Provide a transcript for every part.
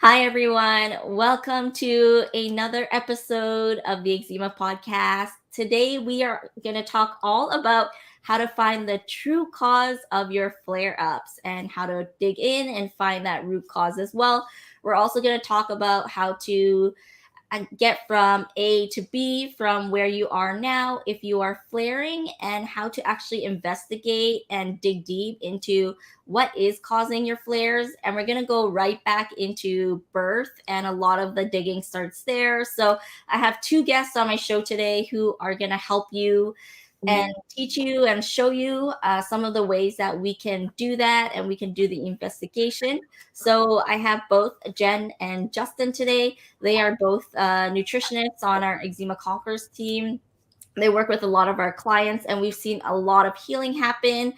Hi, everyone. Welcome to another episode of the Eczema Podcast. Today, we are going to talk all about how to find the true cause of your flare ups and how to dig in and find that root cause as well. We're also going to talk about how to and get from A to B from where you are now if you are flaring, and how to actually investigate and dig deep into what is causing your flares. And we're going to go right back into birth, and a lot of the digging starts there. So I have two guests on my show today who are going to help you and teach you and show you some of the ways that we can do that and we can do the investigation. So I have both Jen and Justin today. They are both nutritionists on our Eczema Conquerors team. They work with a lot of our clients, and we've seen a lot of healing happen.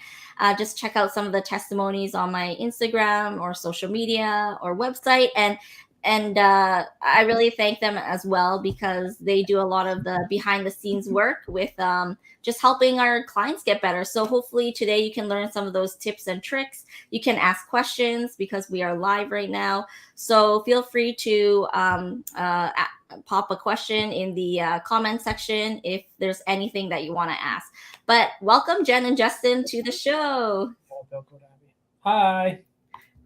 Just check out some of the testimonies on my Instagram or social media or website, and I really thank them as well because they do a lot of the behind the scenes work with just helping our clients get better. So hopefully today you can learn some of those tips and tricks. You can ask questions because we are live right now. So feel free to pop a question in the comment section if there's anything that you want to ask. But welcome, Jen and Justin, to the show. Hi.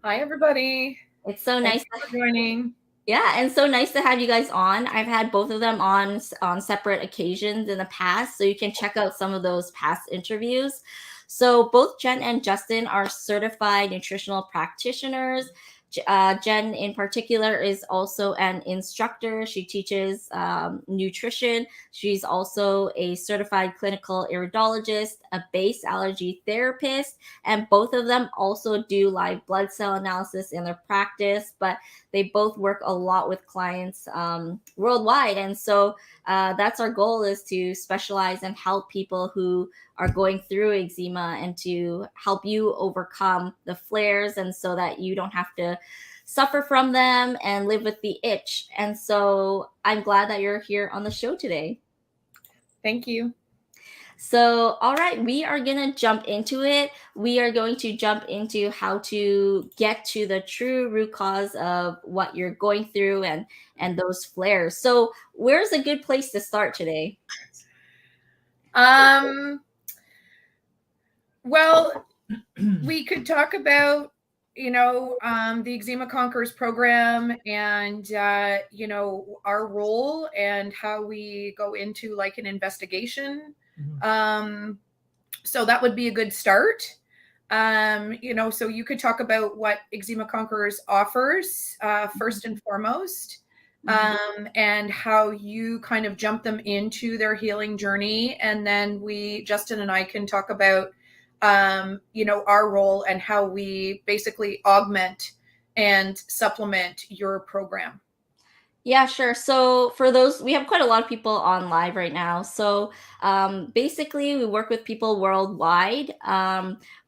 Hi, everybody. It's so nice for joining. Yeah, and so nice to have you guys on. I've had both of them on separate occasions in the past, so you can check out some of those past interviews. So both Jen and Justin are certified nutritional practitioners. Jen, in particular, is also an instructor. She teaches nutrition. She's also a certified clinical iridologist, a base allergy therapist, and both of them also do live blood cell analysis in their practice. But they both work a lot with clients worldwide, and so that's our goal, is to specialize and help people who are going through eczema and to help you overcome the flares, and so that you don't have to suffer from them and live with the itch. And so I'm glad that you're here on the show today. Thank you. So, all right, we are going to jump into it. We are going to jump into how to get to the true root cause of what you're going through and those flares. So, where's a good place to start today? Well, we could talk about, the Eczema Conquerors program and, our role and how we go into like an investigation. So that would be a good start. So you could talk about what Eczema Conquerors offers first and foremost. And how you kind of jump them into their healing journey. And then Justin and I can talk about, our role and how we basically augment and supplement your program. Yeah, sure. So for those, we have quite a lot of people on live right now. So basically, we work with people worldwide.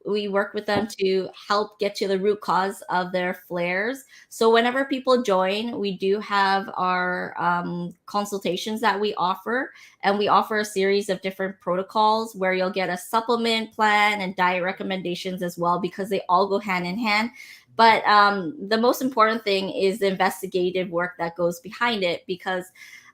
We work with them to help get to the root cause of their flares. So whenever people join, we do have our consultations that we offer, and we offer a series of different protocols where you'll get a supplement plan and diet recommendations as well, because they all go hand in hand. But the most important thing is the investigative work that goes behind it, because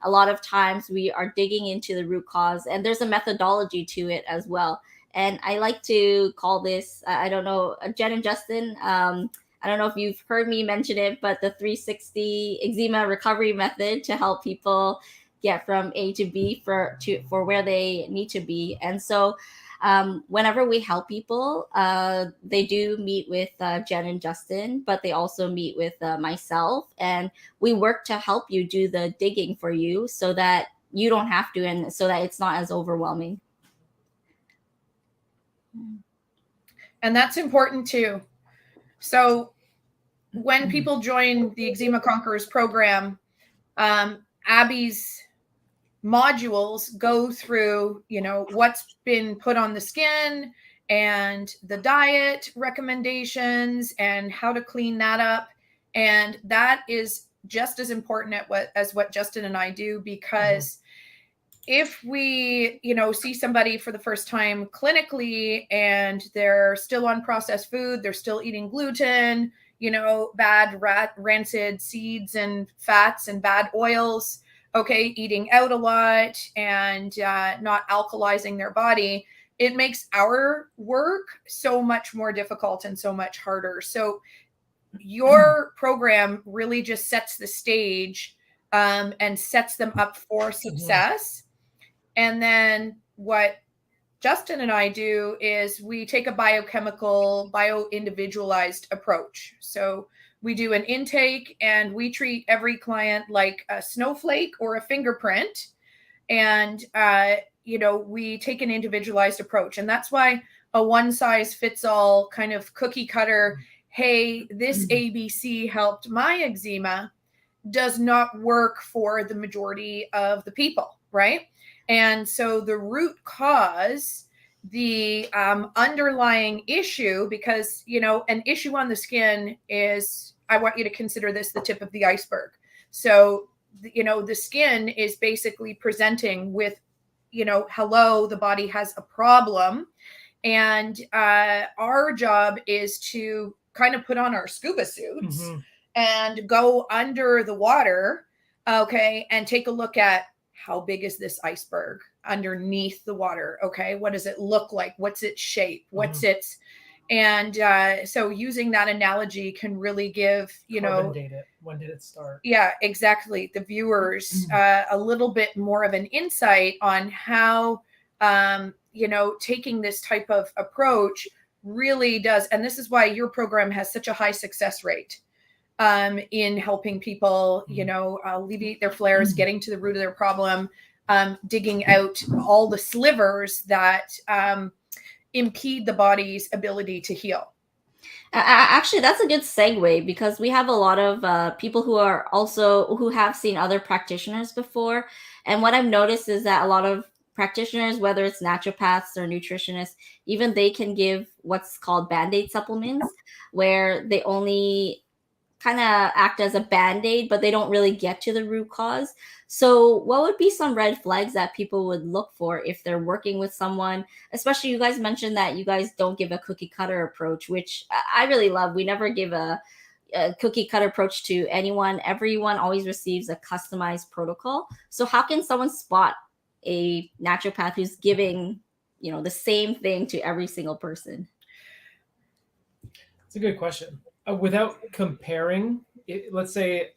a lot of times we are digging into the root cause, and there's a methodology to it as well. And I like to call this, I don't know, Jen and Justin, I don't know if you've heard me mention it, but the 360 eczema recovery method to help people get from A to B for where they need to be. And so whenever we help people, they do meet with Jen and Justin, but they also meet with myself, and we work to help you do the digging for you so that you don't have to, and so that it's not as overwhelming. And that's important too. So when people join the Eczema Conquerors program, Abby's modules go through, what's been put on the skin and the diet recommendations and how to clean that up. And that is just as important as what Justin and I do, because if we, see somebody for the first time clinically and they're still on processed food, they're still eating gluten, bad rancid seeds and fats and bad oils, okay, eating out a lot and not alkalizing their body, it makes our work so much more difficult and so much harder. So your program really just sets the stage and sets them up for success. And then what Justin and I do is we take a bio-individualized approach. So we do an intake and we treat every client like a snowflake or a fingerprint. And, we take an individualized approach. And that's why a one size fits all kind of cookie cutter, hey, this ABC helped my eczema, does not work for the majority of the people, right? And so the root cause, the underlying issue, because, an issue on the skin is, I want you to consider this the tip of the iceberg. So, the skin is basically presenting with, hello, the body has a problem. And our job is to kind of put on our scuba suits and go under the water, okay, and take a look at how big is this iceberg underneath the water, okay? What does it look like? What's its shape? What's its... And so using that analogy can really give, Carbon date it. When did it start? Yeah, exactly. The viewers a little bit more of an insight on how, taking this type of approach really does. And this is why your program has such a high success rate in helping people, alleviate their flares, getting to the root of their problem, digging out all the slivers that impede the body's ability to heal. Actually, that's a good segue, because we have a lot of people who have seen other practitioners before. And what I've noticed is that a lot of practitioners, whether it's naturopaths or nutritionists, even they can give what's called Band-Aid supplements, where they only kind of act as a Band-Aid, but they don't really get to the root cause. So what would be some red flags that people would look for if they're working with someone? Especially, you guys mentioned that you guys don't give a cookie cutter approach, which I really love. We never give a cookie cutter approach to anyone. Everyone always receives a customized protocol. So how can someone spot a naturopath who's giving, the same thing to every single person? It's a good question. Without comparing, let's say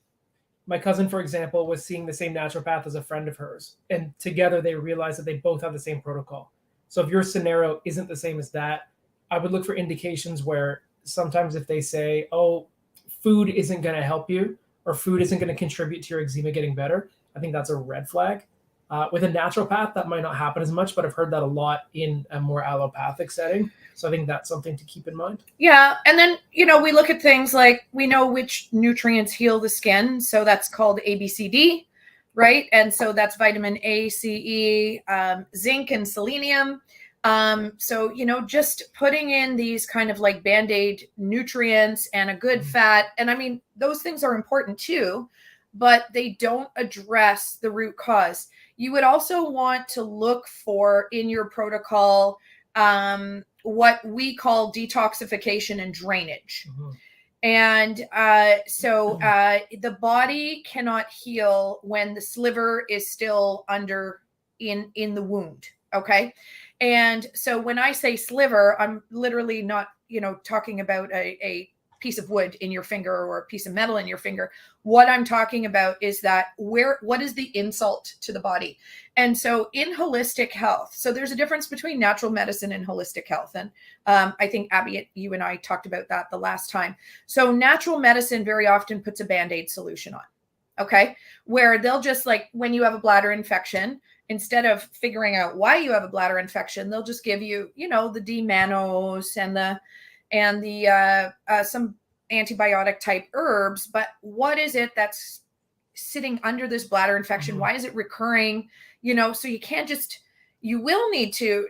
my cousin, for example, was seeing the same naturopath as a friend of hers, and together they realized that they both have the same protocol. So if your scenario isn't the same as that, I would look for indications where sometimes if they say, oh, food isn't going to help you, or food isn't going to contribute to your eczema getting better, I think that's a red flag. With a naturopath, that might not happen as much, but I've heard that a lot in a more allopathic setting. So I think that's something to keep in mind. Yeah. And then, we look at things like, we know which nutrients heal the skin. So that's called ABCD, right? And so that's vitamin A, C, E, zinc, and selenium. So, just putting in these kind of like Band-Aid nutrients and a good fat. And I mean, those things are important too, but they don't address the root cause. You would also want to look for in your protocol what we call detoxification and drainage. And so the body cannot heal when the sliver is still under in the wound. Okay. And so when I say sliver, I'm literally not, talking about a piece of wood in your finger or a piece of metal in your finger. What I'm talking about is that what is the insult to the body? And so in holistic health, so there's a difference between natural medicine and holistic health. And I think Abby, you and I talked about that the last time. So natural medicine very often puts a Band-Aid solution on, okay? Where they'll just like, when you have a bladder infection, instead of figuring out why you have a bladder infection, they'll just give you, the D-mannose and the some antibiotic type herbs. But what is it that's sitting under this bladder infection? Why is it recurring? So you can't just, you will need to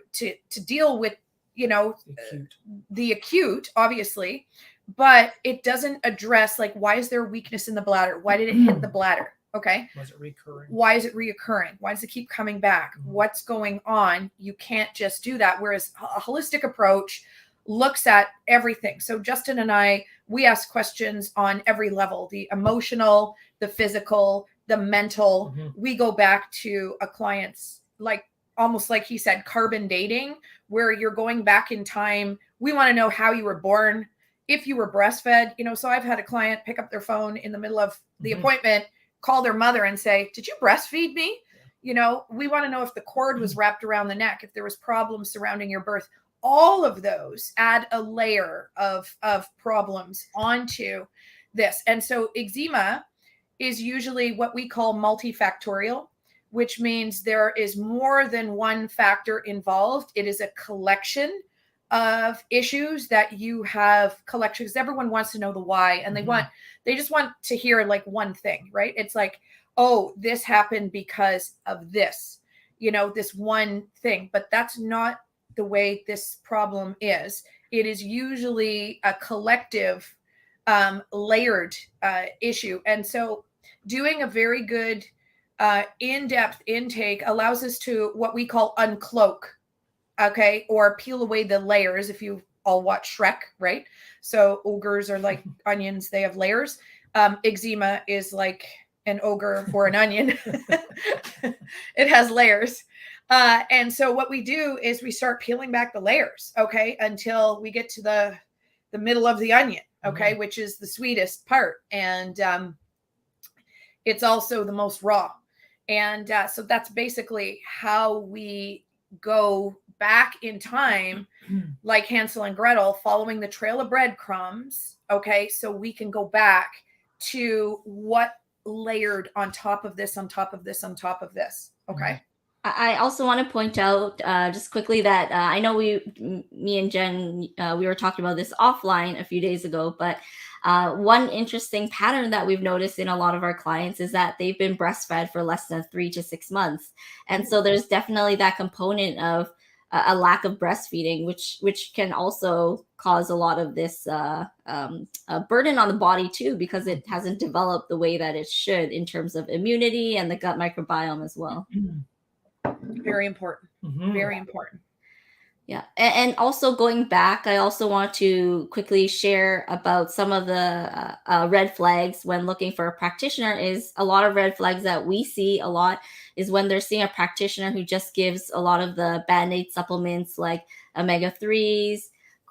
deal with, the acute, obviously, but it doesn't address like, why is there weakness in the bladder? Why did it hit the bladder? Okay. Was it recurring? Why is it reoccurring? Why does it keep coming back? What's going on? You can't just do that. Whereas a holistic approach looks at everything. So Justin and I, we ask questions on every level, the emotional, the physical, the mental. We go back to a client's, like, almost like he said, carbon dating, where you're going back in time. We want to know how you were born, if you were breastfed, so I've had a client pick up their phone in the middle of the appointment, call their mother and say, did you breastfeed me? We want to know if the cord was wrapped around the neck, if there was problems surrounding your birth. All of those add a layer of problems onto this. And so eczema is usually what we call multifactorial, which means there is more than one factor involved. It is a collection of issues that you have collected, because everyone wants to know the why, and they just want to hear like one thing, right? It's like, oh, this happened because of this, this one thing. But that's not the way this problem is. It is usually a collective, layered issue. And so doing a very good in-depth intake allows us to what we call uncloak, okay, or peel away the layers. If you all watch Shrek, right? So ogres are like onions, they have layers. Eczema is like an ogre or an onion. It has layers. And so what we do is we start peeling back the layers, okay, until we get to the middle of the onion, okay, which is the sweetest part. And it's also the most raw. And so that's basically how we go back in time, like Hansel and Gretel, following the trail of breadcrumbs, okay, so we can go back to what layered on top of this, on top of this, on top of this, okay? I also want to point out just quickly that I know me and Jen, we were talking about this offline a few days ago, but one interesting pattern that we've noticed in a lot of our clients is that they've been breastfed for less than 3 to 6 months. And so there's definitely that component of a lack of breastfeeding, which can also cause a lot of this burden on the body too, because it hasn't developed the way that it should in terms of immunity and the gut microbiome as well. Very important. Very important. Yeah. And also going back, I also want to quickly share about some of the red flags when looking for a practitioner. Is a lot of red flags that we see a lot is when they're seeing a practitioner who just gives a lot of the Band-Aid supplements like omega-3s,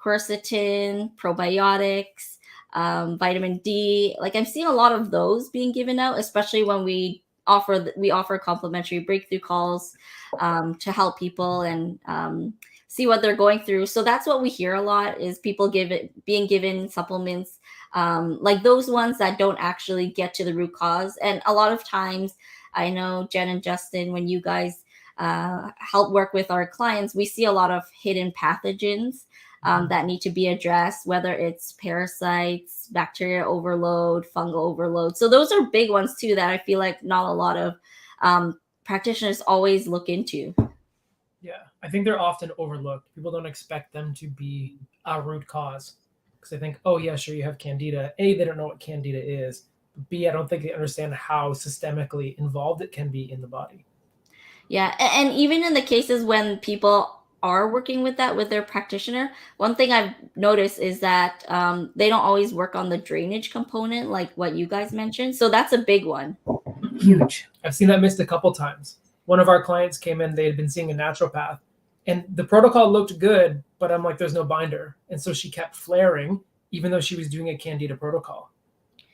quercetin, probiotics, vitamin D. Like I'm seeing a lot of those being given out, especially when we offer complimentary breakthrough calls to help people and see what they're going through. So that's what we hear a lot is people being given supplements like those ones that don't actually get to the root cause. And a lot of times, I know Jen and Justin, when you guys help work with our clients, we see a lot of hidden pathogens that need to be addressed, whether it's parasites, bacteria overload, fungal overload. So those are big ones too that I feel like not a lot of practitioners always look into. Yeah, I think they're often overlooked. People don't expect them to be a root cause because they think, oh yeah, sure, you have candida. A, they don't know what candida is. B, I don't think they understand how systemically involved it can be in the body. Yeah, and even in the cases when people are working with that with their practitioner, one thing I've noticed is that they don't always work on the drainage component like what you guys mentioned. So that's a big one. Huge. I've seen that missed a couple times. One of our clients came in, they had been seeing a naturopath, and the protocol looked good, but I'm like, there's no binder. And so she kept flaring, even though she was doing a candida protocol.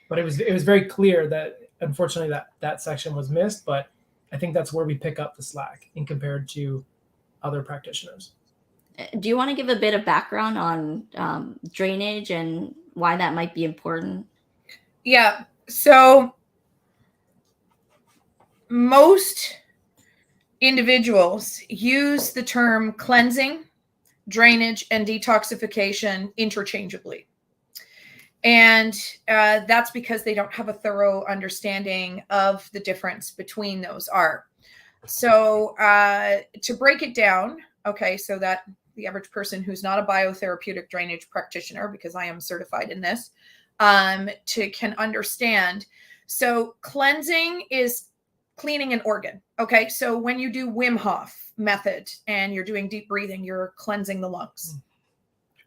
But it was very clear that, unfortunately, that section was missed, but I think that's where we pick up the slack in compared to other practitioners. Do you want to give a bit of background on drainage and why that might be important? Yeah. So most individuals use the term cleansing, drainage, and detoxification interchangeably. And that's because they don't have a thorough understanding of the difference between those are. So to break it down, okay, so that the average person who's not a biotherapeutic drainage practitioner, because I am certified in this, can understand. So cleansing is cleaning an organ. Okay. So when you do Wim Hof method and you're doing deep breathing, you're cleansing the lungs.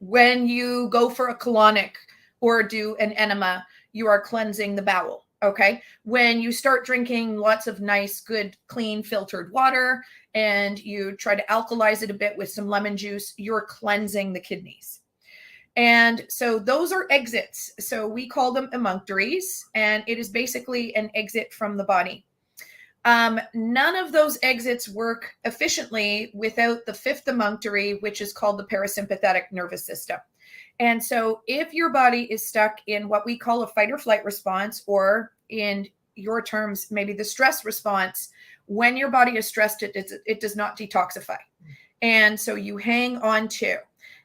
When you go for a colonic or do an enema, you are cleansing the bowel. Okay. When you start drinking lots of nice, good, clean, filtered water and you try to alkalize it a bit with some lemon juice, you're cleansing the kidneys. And so those are exits. So we call them emunctories, and it is basically an exit from the body. None of those exits work efficiently without the fifth emunctory, which is called the parasympathetic nervous system. And so if your body is stuck in what we call a fight or flight response, or in your terms, maybe the stress response, when your body is stressed, it does not detoxify. And so you hang on to.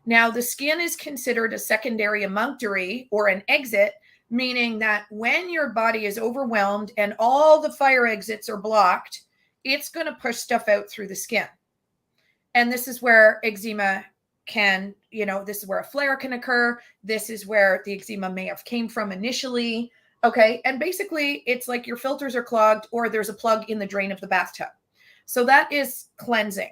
Now, the skin is considered a secondary emunctory or an exit, meaning that when your body is overwhelmed and all the fire exits are blocked, it's going to push stuff out through the skin. And this is where eczema can, this is where a flare can occur. This is where the eczema may have came from initially. Okay. And basically it's like your filters are clogged or there's a plug in the drain of the bathtub. So that is cleansing.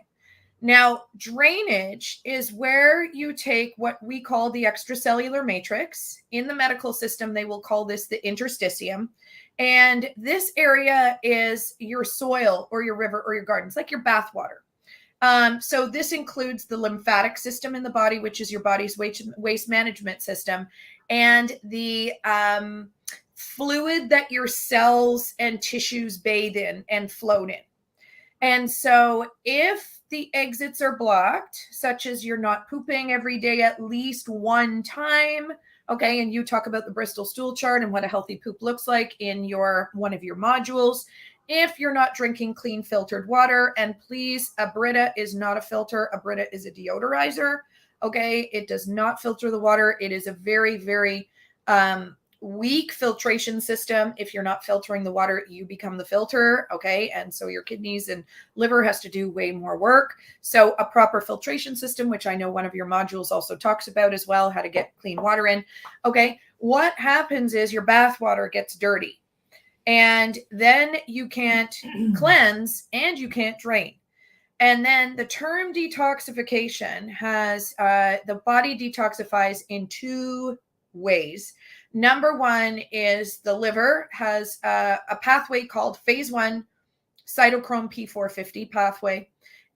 Now, drainage is where you take what we call the extracellular matrix. In the medical system, they will call this the interstitium. And this area is your soil or your river or your garden. It's like your bath water. So this includes the lymphatic system in the body, which is your body's waste management system, and the fluid that your cells and tissues bathe in and float in. And so if the exits are blocked, such as you're not pooping every day at least one time, okay, and you talk about the Bristol stool chart and what a healthy poop looks like in one of your modules. If you're not drinking clean filtered water, and please, a Brita is not a filter. A Brita is a deodorizer. Okay. It does not filter the water. It is a very, very weak filtration system. If you're not filtering the water, you become the filter. Okay. And so your kidneys and liver has to do way more work. So a proper filtration system, which I know one of your modules also talks about as well, how to get clean water in. Okay. What happens is your bath water gets dirty. And then you can't cleanse and you can't drain. And then the term detoxification has the body detoxifies in two ways. Number one is the liver has a pathway called phase 1 cytochrome P450 pathway,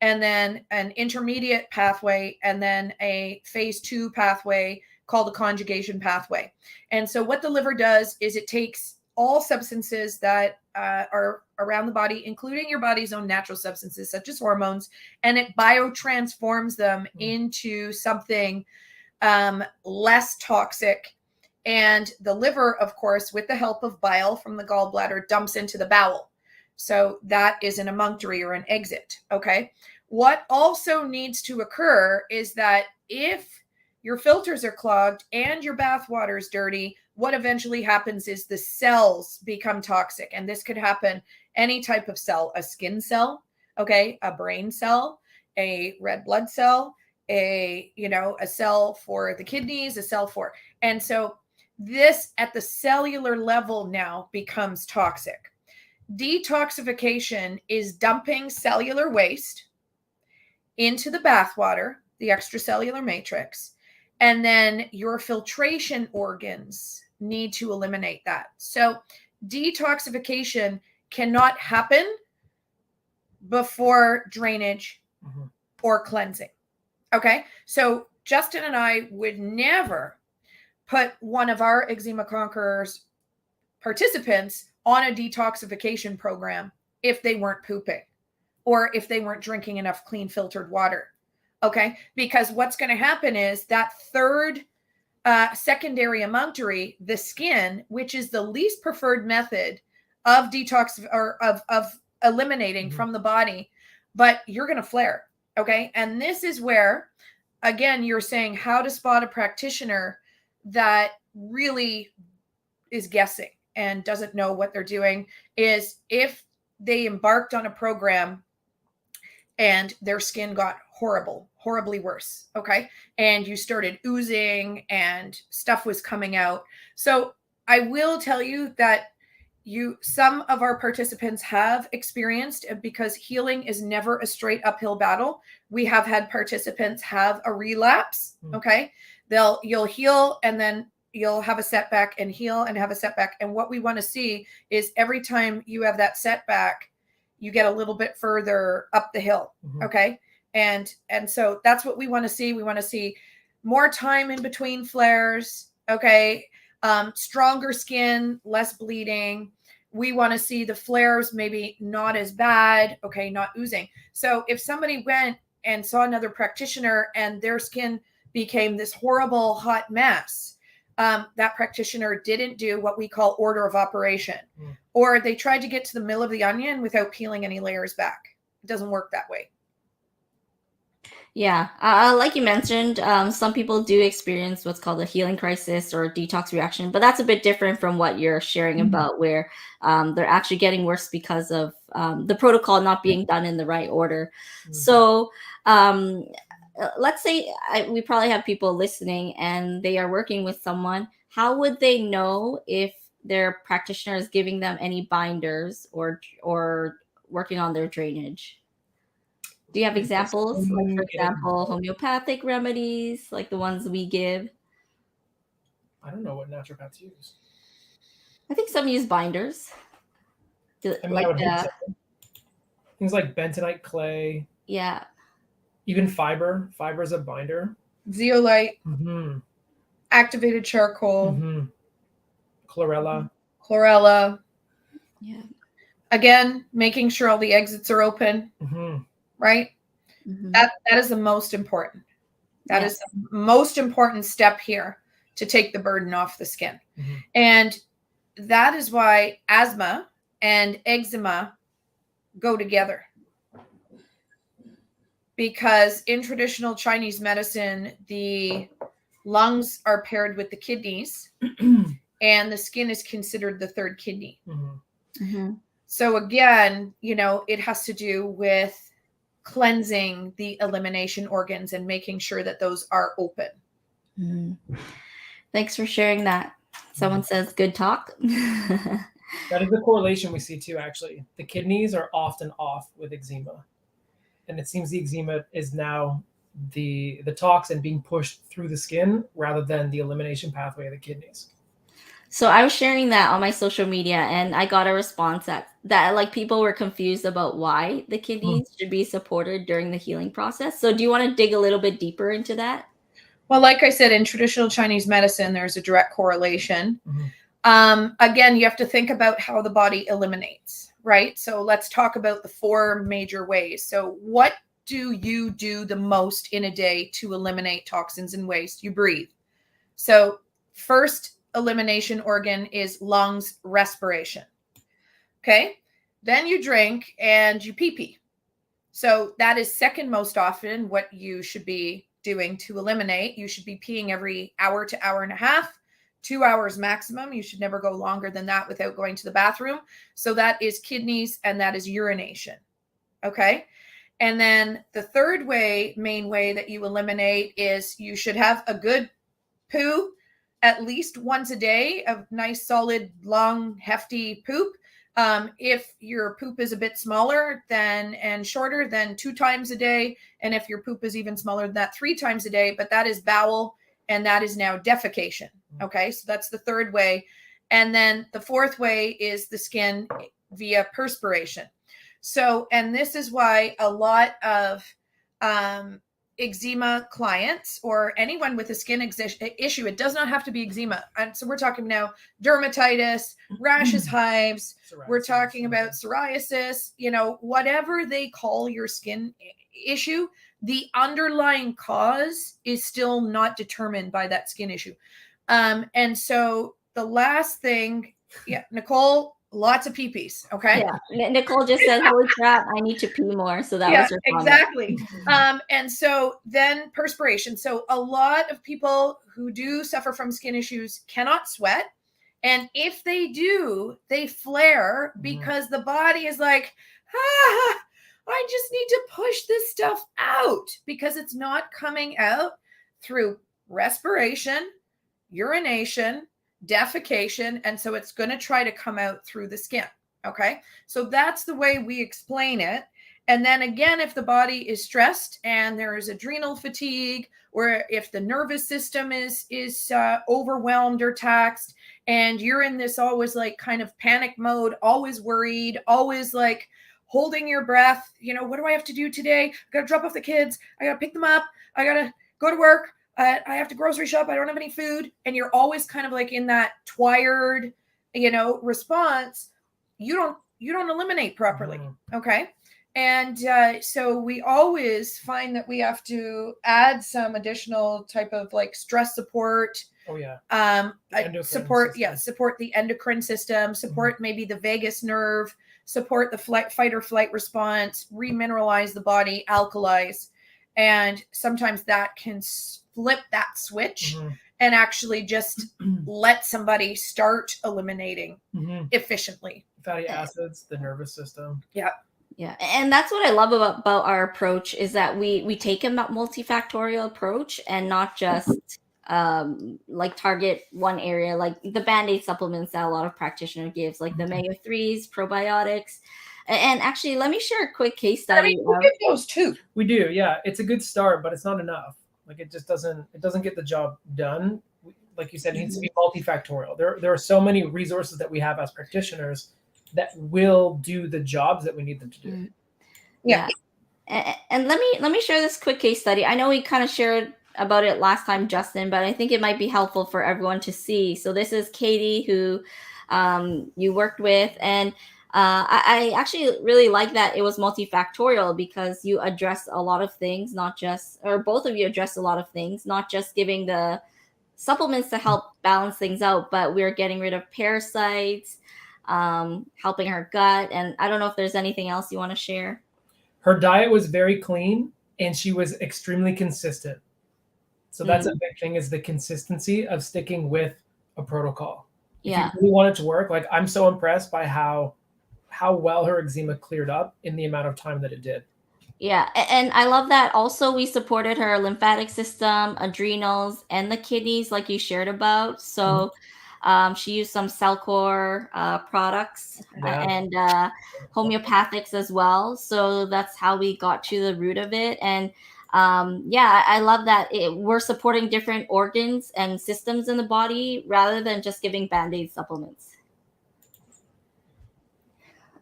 and then an intermediate pathway, and then a phase 2 pathway called the conjugation pathway. And so what the liver does is it takes all substances that are around the body, including your body's own natural substances, such as hormones, and it biotransforms them into something less toxic. And the liver, of course, with the help of bile from the gallbladder, dumps into the bowel. So that is an emunctory or an exit. Okay. What also needs to occur is that if your filters are clogged and your bath water is dirty, what eventually happens is the cells become toxic. And this could happen any type of cell, a skin cell, okay, a brain cell, a red blood cell, a cell for the kidneys, a cell for, and so this at the cellular level now becomes toxic. Detoxification is dumping cellular waste into the bath water, the extracellular matrix, and then your filtration organs need to eliminate that. So detoxification cannot happen before drainage or cleansing. Okay. So Justin and I would never put one of our Eczema Conquerors participants on a detoxification program if they weren't pooping or if they weren't drinking enough clean filtered water. Okay. Because what's going to happen is that third secondary emunctory, the skin, which is the least preferred method of detox or of eliminating from the body, but you're going to flare. Okay. And this is where, again, you're saying how to spot a practitioner that really is guessing and doesn't know what they're doing is if they embarked on a program and their skin got horribly worse. Okay. And you started oozing and stuff was coming out. So I will tell you that some of our participants have experienced, because healing is never a straight uphill battle. We have had participants have a relapse. Okay. You'll heal, and then you'll have a setback, and heal and have a setback. And what we want to see is every time you have that setback, you get a little bit further up the hill. Okay. And so that's what we want to see. We want to see more time in between flares. Okay. Stronger skin, less bleeding. We want to see the flares maybe not as bad. Okay. Not oozing. So if somebody went and saw another practitioner and their skin became this horrible hot mess, that practitioner didn't do what we call order of operation, or they tried to get to the middle of the onion without peeling any layers back. It doesn't work that way. Yeah. Like you mentioned, some people do experience what's called a healing crisis or a detox reaction, but that's a bit different from what you're sharing about, where they're actually getting worse because of the protocol not being done in the right order. So let's say we probably have people listening and they are working with someone. How would they know if their practitioner is giving them any binders or working on their drainage? Do you have examples? Like, for example, homeopathic remedies, like the ones we give? I don't know what naturopaths use. I think some use binders. I mean, I would hope so. Things like bentonite clay. Yeah. Even fiber. Fiber is a binder. Zeolite. Activated charcoal. Chlorella. Yeah. Again, making sure all the exits are open. Right? That is the most important. That is the most important step here to take the burden off the skin. And that is why asthma and eczema go together. Because in traditional Chinese medicine, the lungs are paired with the kidneys, and the skin is considered the third kidney. So again, it has to do with cleansing the elimination organs and making sure that those are open. Thanks for sharing that. Someone says good talk. That is the correlation we see too, actually. The kidneys are often off with eczema. And it seems the eczema is now the toxin being pushed through the skin rather than the elimination pathway of the kidneys. So I was sharing that on my social media, and I got a response that like people were confused about why the kidneys should be supported during the healing process. So do you want to dig a little bit deeper into that? Well, like I said, in traditional Chinese medicine, there's a direct correlation. Again, you have to think about how the body eliminates, right? So let's talk about the 4 major ways. So what do you do the most in a day to eliminate toxins and waste? You breathe. So first elimination organ is lungs, respiration. Okay. Then you drink and you pee. So that is second most often what you should be doing to eliminate. You should be peeing every hour to hour and a half, 2 hours maximum. You should never go longer than that without going to the bathroom. So that is kidneys, and that is urination. Okay. And then the third main way that you eliminate is you should have a good poo at least once a day, of nice, solid, long, hefty poop. If your poop is a bit smaller and shorter, then 2 times a day. And if your poop is even smaller than that, 3 times a day. But that is bowel, and that is now defecation. Okay, so that's the third way. And then the fourth way is the skin via perspiration. So, and this is why a lot of eczema clients or anyone with a skin issue, it does not have to be eczema. And so we're talking now dermatitis, rashes, hives. We're talking about psoriasis, whatever they call your skin issue, the underlying cause is still not determined by that skin issue. And so the last thing, Nicole, lots of pee-pees. Okay. Yeah. Nicole just said, holy crap, I need to pee more. So that was her comment. Exactly. And so then perspiration. So a lot of people who do suffer from skin issues cannot sweat. And if they do, they flare because the body is like, I just need to push this stuff out because it's not coming out through respiration, urination, defecation, and so it's going to try to come out through the skin. Okay, so that's the way we explain it. And then again, if the body is stressed and there is adrenal fatigue, or if the nervous system is overwhelmed or taxed, and you're in this always like kind of panic mode, always worried, always like holding your breath, what do I have to do today? I got to drop off the kids. I got to pick them up. I got to go to work. I have to grocery shop. I don't have any food. And you're always kind of like in that tired, response. You don't eliminate properly. Okay. And so we always find that we have to add some additional type of like stress support. Oh yeah. Support the endocrine system, support maybe the vagus nerve, support the fight or flight response, remineralize the body, alkalize. And sometimes that can flip that switch and actually just let somebody start eliminating efficiently. Fatty acids, the nervous system. Yeah. Yeah, and that's what I love about our approach is that we take a multifactorial approach and not just like target one area, like the Band-Aid supplements that a lot of practitioners gives, like the omega-3s, probiotics. And actually, let me share a quick case study. We give those too. We do, yeah. It's a good start, but it's not enough. Like it doesn't get the job done. Like you said, it needs to be multifactorial. There are so many resources that we have as practitioners that will do the jobs that we need them to do. Yeah. And let me share this quick case study. I know we kind of shared about it last time, Justin, but I think it might be helpful for everyone to see. So this is Katie, who you worked with, and I actually really like that it was multifactorial because you address a lot of things, both of you address a lot of things, not just giving the supplements to help balance things out, but we're getting rid of parasites, helping her gut. And I don't know if there's anything else you want to share. Her diet was very clean and she was extremely consistent. So that's a big thing, is the consistency of sticking with a protocol. Yeah. If you really want it to work, like I'm so impressed by how well her eczema cleared up in the amount of time that it did. Yeah. And I love that also we supported her lymphatic system, adrenals, and the kidneys like you shared about. So she used some Cellcore products and homeopathics as well. So that's how we got to the root of it. And I love that we're supporting different organs and systems in the body rather than just giving Band-Aid supplements.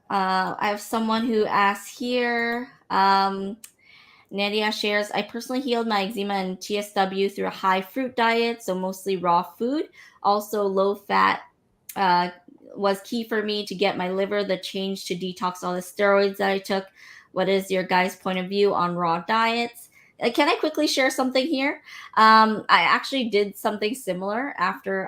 I have someone who asks here, Nadia shares, I personally healed my eczema and TSW through a high fruit diet, so mostly raw food. Also, low fat was key for me to get my liver the change to detox all the steroids that I took. What is your guys' point of view on raw diets? Can I quickly share something here? I actually did something similar after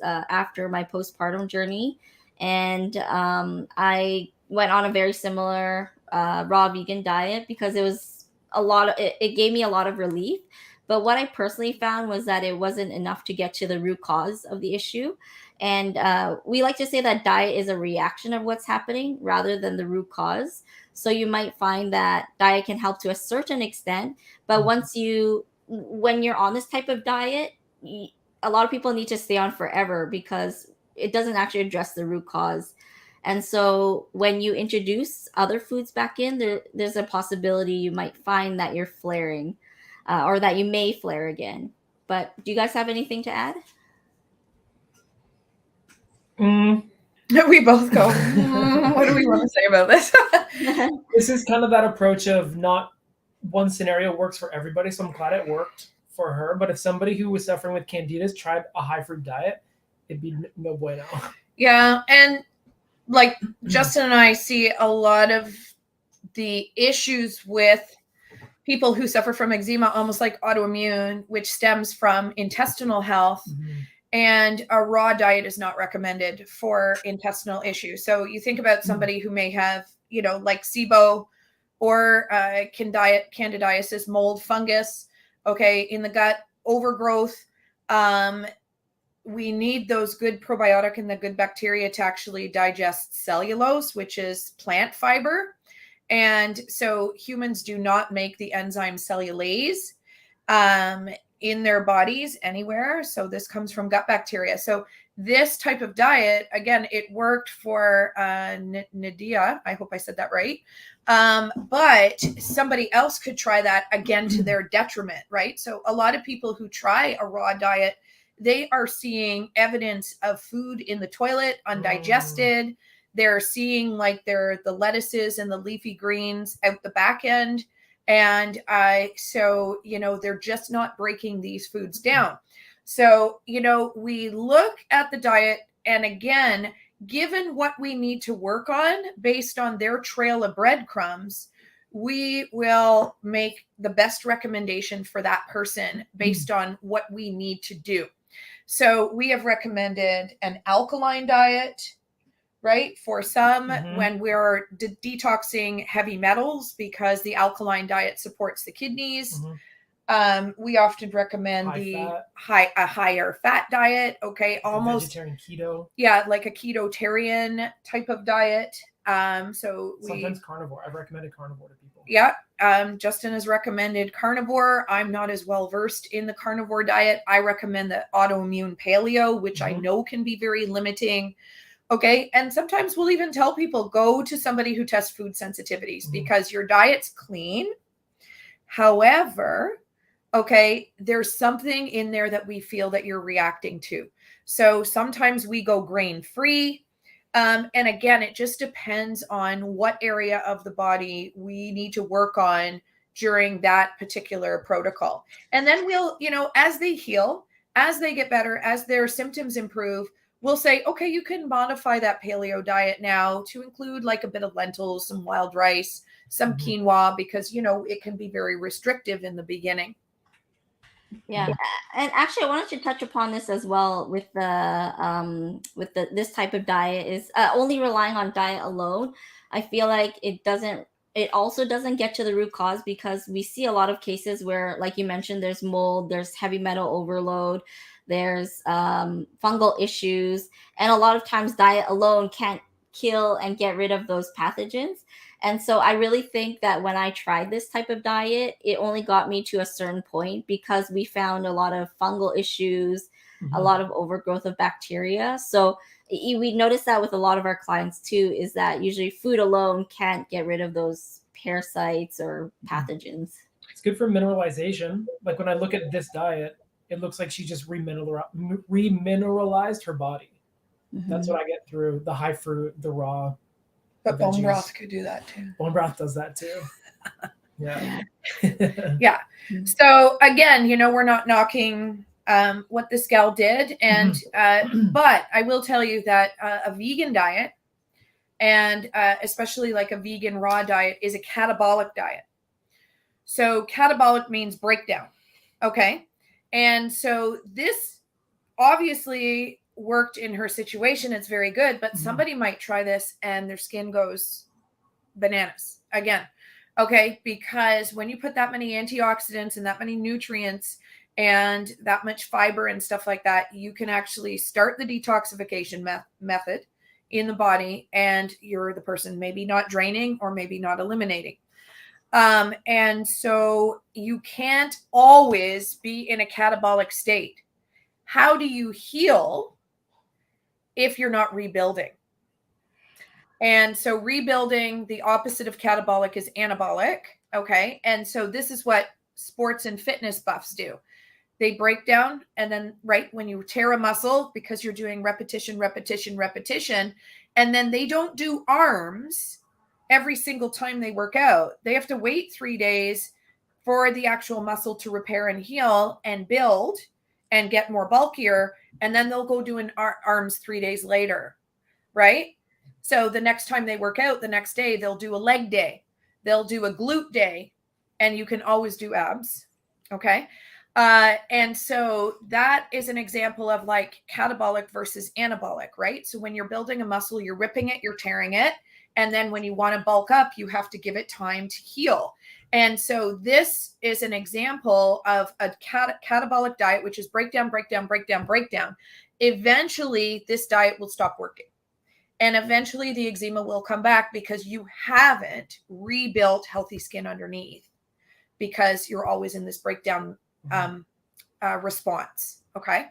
after my postpartum journey. And I went on a very similar raw vegan diet because it was it gave me a lot of relief. But what I personally found was that it wasn't enough to get to the root cause of the issue. And we like to say that diet is a reaction of what's happening rather than the root cause. So you might find that diet can help to a certain extent. But when you're on this type of diet, a lot of people need to stay on forever because it doesn't actually address the root cause. And so when you introduce other foods back in, there's a possibility you might find that you're flaring or that you may flare again. But do you guys have anything to add? We both go, what do we want to say about this? This is kind of that approach of not one scenario works for everybody. So I'm glad it worked for her. But if somebody who was suffering with candidas tried a high fruit diet, it'd be no bueno. Yeah. And like Justin and I see a lot of the issues with people who suffer from eczema, almost like autoimmune, which stems from intestinal health. And a raw diet is not recommended for intestinal issues. So you think about somebody who may have, like SIBO or candidiasis, mold, fungus, in the gut, overgrowth. We need those good probiotic and the good bacteria to actually digest cellulose, which is plant fiber. And so humans do not make the enzyme cellulase in their bodies anywhere. So this comes from gut bacteria. So this type of diet, again, it worked for Nadia. I hope I said that right. But somebody else could try that again to their detriment, right? So a lot of people who try a raw diet, they are seeing evidence of food in the toilet, undigested. They're seeing like the lettuces and the leafy greens out the back end. And so, they're just not breaking these foods down. So, we look at the diet, and again, given what we need to work on based on their trail of breadcrumbs, we will make the best recommendation for that person based on what we need to do. So we have recommended an alkaline diet, right? For some, when we're detoxing heavy metals, because the alkaline diet supports the kidneys. We often recommend a higher fat diet. Okay. Almost vegetarian keto. Yeah. Like a ketotarian type of diet. Sometimes carnivore. I've recommended carnivore to people. Yeah. Justin has recommended carnivore. I'm not as well versed in the carnivore diet. I recommend the autoimmune paleo, which I know can be very limiting. Okay. And sometimes we'll even tell people, go to somebody who tests food sensitivities because your diet's clean. However, okay, there's something in there that we feel that you're reacting to. So sometimes we go grain-free. And again, it just depends on what area of the body we need to work on during that particular protocol. And then we'll, as they heal, as they get better, as their symptoms improve, we'll say, okay, you can modify that paleo diet now to include like a bit of lentils, some wild rice, some quinoa, because, it can be very restrictive in the beginning. Yeah, and actually, I wanted to touch upon this as well with this type of diet is only relying on diet alone. I feel like it also doesn't get to the root cause, because we see a lot of cases where, like you mentioned, there's mold, there's heavy metal overload, there's fungal issues, and a lot of times diet alone can't kill and get rid of those pathogens. And so I really think that when I tried this type of diet, it only got me to a certain point, because we found a lot of fungal issues, a lot of overgrowth of bacteria. So we noticed that with a lot of our clients too, is that usually food alone can't get rid of those parasites or pathogens. It's good for mineralization. Like when I look at this diet, it looks like she just remineralized her body. That's what I get through the high fruit, the raw. But bone broth could do that too. Bone broth does that too. Yeah. Yeah. So again, we're not knocking what this gal did. And, but I will tell you that a vegan diet, and especially like a vegan raw diet, is a catabolic diet. So catabolic means breakdown. Okay. And so this obviously worked in her situation. It's very good, but somebody might try this and their skin goes bananas again. Okay. Because when you put that many antioxidants and that many nutrients and that much fiber and stuff like that, you can actually start the detoxification method in the body, and you're the person maybe not draining or maybe not eliminating. And so you can't always be in a catabolic state. How do you heal if you're not rebuilding? And so rebuilding, the opposite of catabolic is anabolic. Okay. And so this is what sports and fitness buffs do. They break down, and then right when you tear a muscle, because you're doing repetition, and then they don't do arms every single time they work out. They have to wait 3 days for the actual muscle to repair and heal and build and get more bulkier. And then they'll go do an arms 3 days later, right? So the next time they work out, the next day, they'll do a leg day. They'll do a glute day, and you can always do abs. Okay. And so that is an example of like catabolic versus anabolic, right? So when you're building a muscle, you're ripping it, you're tearing it. And then when you want to bulk up, you have to give it time to heal. And so this is an example of a catabolic diet, which is breakdown. Eventually, this diet will stop working. And eventually the eczema will come back, because you haven't rebuilt healthy skin underneath, because you're always in this breakdown response. Okay.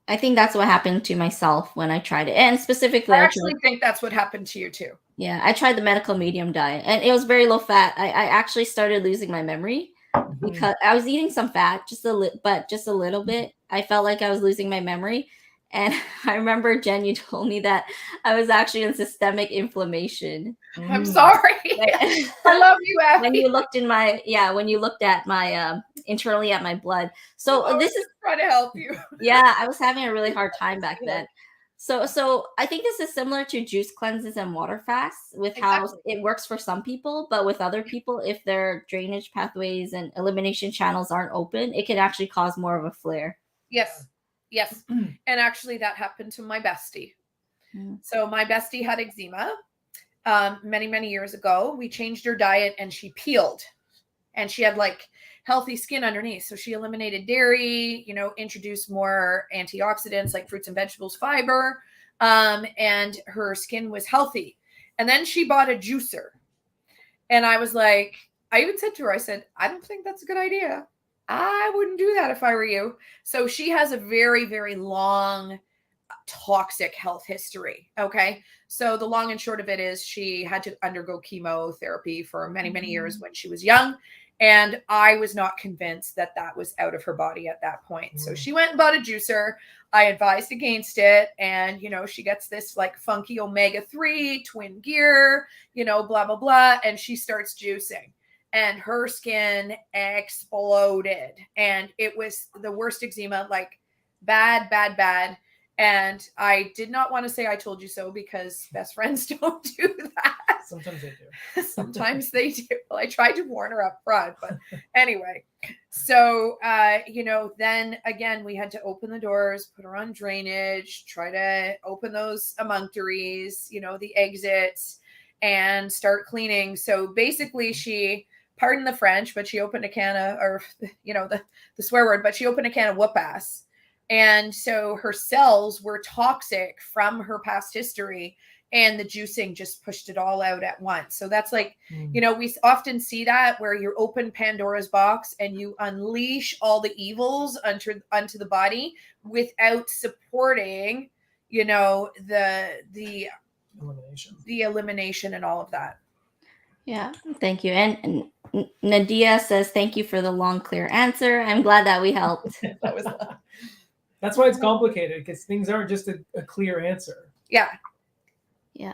I think that's what happened to myself when I tried it. And specifically, I actually think that's what happened to you too. Yeah, I tried the medical medium diet, and it was very low fat. I actually started losing my memory because I was eating some fat, just just a little bit. I felt like I was losing my memory. And I remember, Jen, you told me that I was actually in systemic inflammation. I'm sorry. I love you, Abby. When you looked when you looked at my internally at my blood. So this is trying to help you. Yeah, I was having a really hard time back then. So I think this is similar to juice cleanses and water fasts with how it works for some people, but with other people, if their drainage pathways and elimination channels aren't open, it can actually cause more of a flare. Yes. And actually that happened to my bestie. So my bestie had eczema many, many years ago. We changed her diet and she peeled, and she had like healthy skin underneath. So she eliminated dairy, introduced more antioxidants like fruits and vegetables, fiber, and her skin was healthy. And then she bought a juicer. And I was like, I even said to her, I said, I don't think that's a good idea. I wouldn't do that if I were you. So she has a very, very long toxic health history. Okay. So the long and short of it is she had to undergo chemotherapy for many, many years when she was young. And I was not convinced that that was out of her body at that point. So she went and bought a juicer. I advised against it. And, she gets this like funky omega-3 twin gear, blah, blah, blah. And she starts juicing. And her skin exploded. And it was the worst eczema, like bad, bad, bad. And I did not want to say I told you so, because best friends don't do that. Sometimes they do. Sometimes they do. Well, I tried to warn her up front, but anyway. So, then again, we had to open the doors, put her on drainage, try to open those emunctories, the exits, and start cleaning. So basically she, pardon the French, but she opened a can of, or, the swear word, but she opened a can of whoop ass. And so her cells were toxic from her past history, and the juicing just pushed it all out at once. So that's like, we often see that where you open Pandora's box and you unleash all the evils onto the body without supporting, the elimination and all of that. Yeah, thank you. And Nadia says, thank you for the long, clear answer. I'm glad that we helped. That's why it's complicated, because things aren't just a clear answer. Yeah.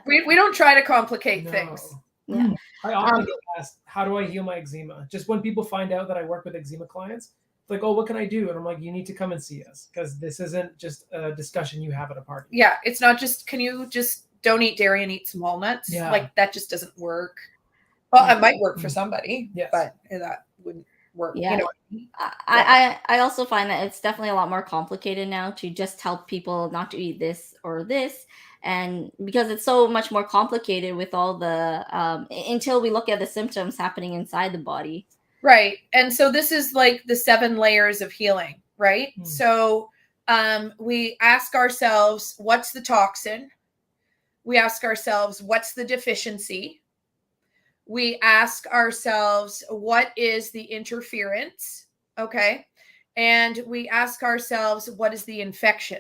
We don't try to complicate things. Yeah. I often get asked, how do I heal my eczema? Just when people find out that I work with eczema clients, it's like, oh, what can I do? And I'm like, you need to come and see us, because this isn't just a discussion you have at a party. Yeah. It's not just, can you just don't eat dairy and eat some walnuts? Yeah. Like that just doesn't work. Well, it might work for somebody, yes, but that wouldn't work. Yeah. I also find that it's definitely a lot more complicated now to just help people not to eat this or this. And because it's so much more complicated with all the, until we look at the symptoms happening inside the body. Right. And so this is like the 7 layers of healing, right? So we ask ourselves, what's the toxin? We ask ourselves, what's the deficiency? We ask ourselves, what is the interference? Okay. And we ask ourselves, what is the infection?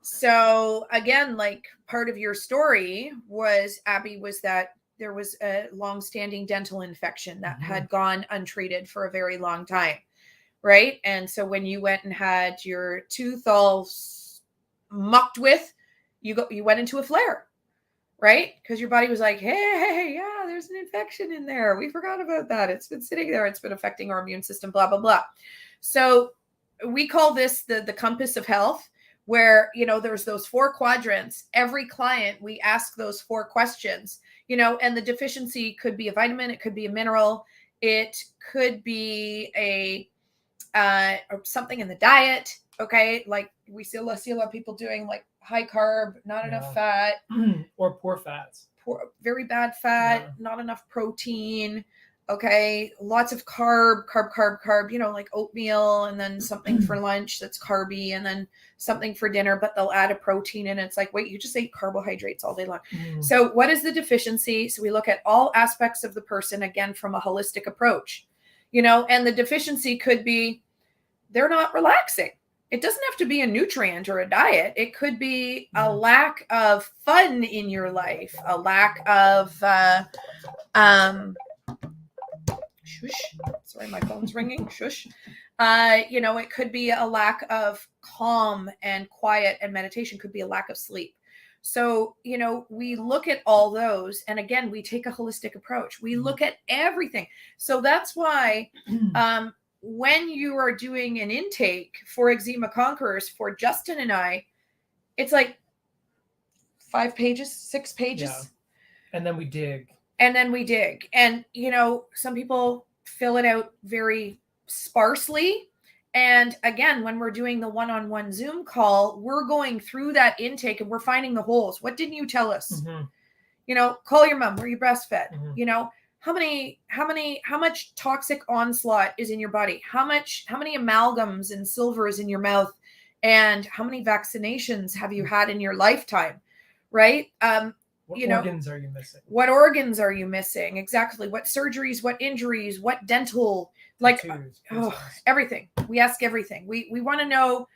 So again, like part of your story was, Abby, was that there was a long-standing dental infection that had gone untreated for a very long time. Right. And so when you went and had your tooth all mucked with, you went into a flare. Right? Because your body was like, hey, yeah, there's an infection in there. We forgot about that. It's been sitting there. It's been affecting our immune system, blah, blah, blah. So we call this the compass of health, where, there's those 4 quadrants. Every client, we ask those 4 questions, and the deficiency could be a vitamin. It could be a mineral. It could be or something in the diet. Okay. Like we see a lot of people doing like high carb, not enough fat, or poor fats, very bad fat, not enough protein. Okay. Lots of carb, like oatmeal, and then something for lunch that's carby, and then something for dinner, but they'll add a protein in it. It's like, wait, you just ate carbohydrates all day long. So what is the deficiency? So we look at all aspects of the person, again, from a holistic approach, and the deficiency could be, they're not relaxing. it doesn't have to be a nutrient or a diet. It could be a lack of fun in your life, a lack of, shush. Sorry, my phone's ringing. Shush. It could be a lack of calm and quiet, and meditation could be a lack of sleep. So, we look at all those, and again, we take a holistic approach. We look at everything. So that's why, when you are doing an intake for Eczema Conquerors for Justin and I, it's like 5 pages, 6 pages. Yeah. And then we dig. And, some people fill it out very sparsely. And again, when we're doing the one-on-one Zoom call, we're going through that intake and we're finding the holes. What didn't you tell us? Call your mom. Were you breastfed? How much toxic onslaught is in your body? How many amalgams and silver is in your mouth? And how many vaccinations have you had in your lifetime? Right? What organs are you missing? What organs are you missing? Exactly. What surgeries, what injuries, what dental, everything. We ask everything. We want to know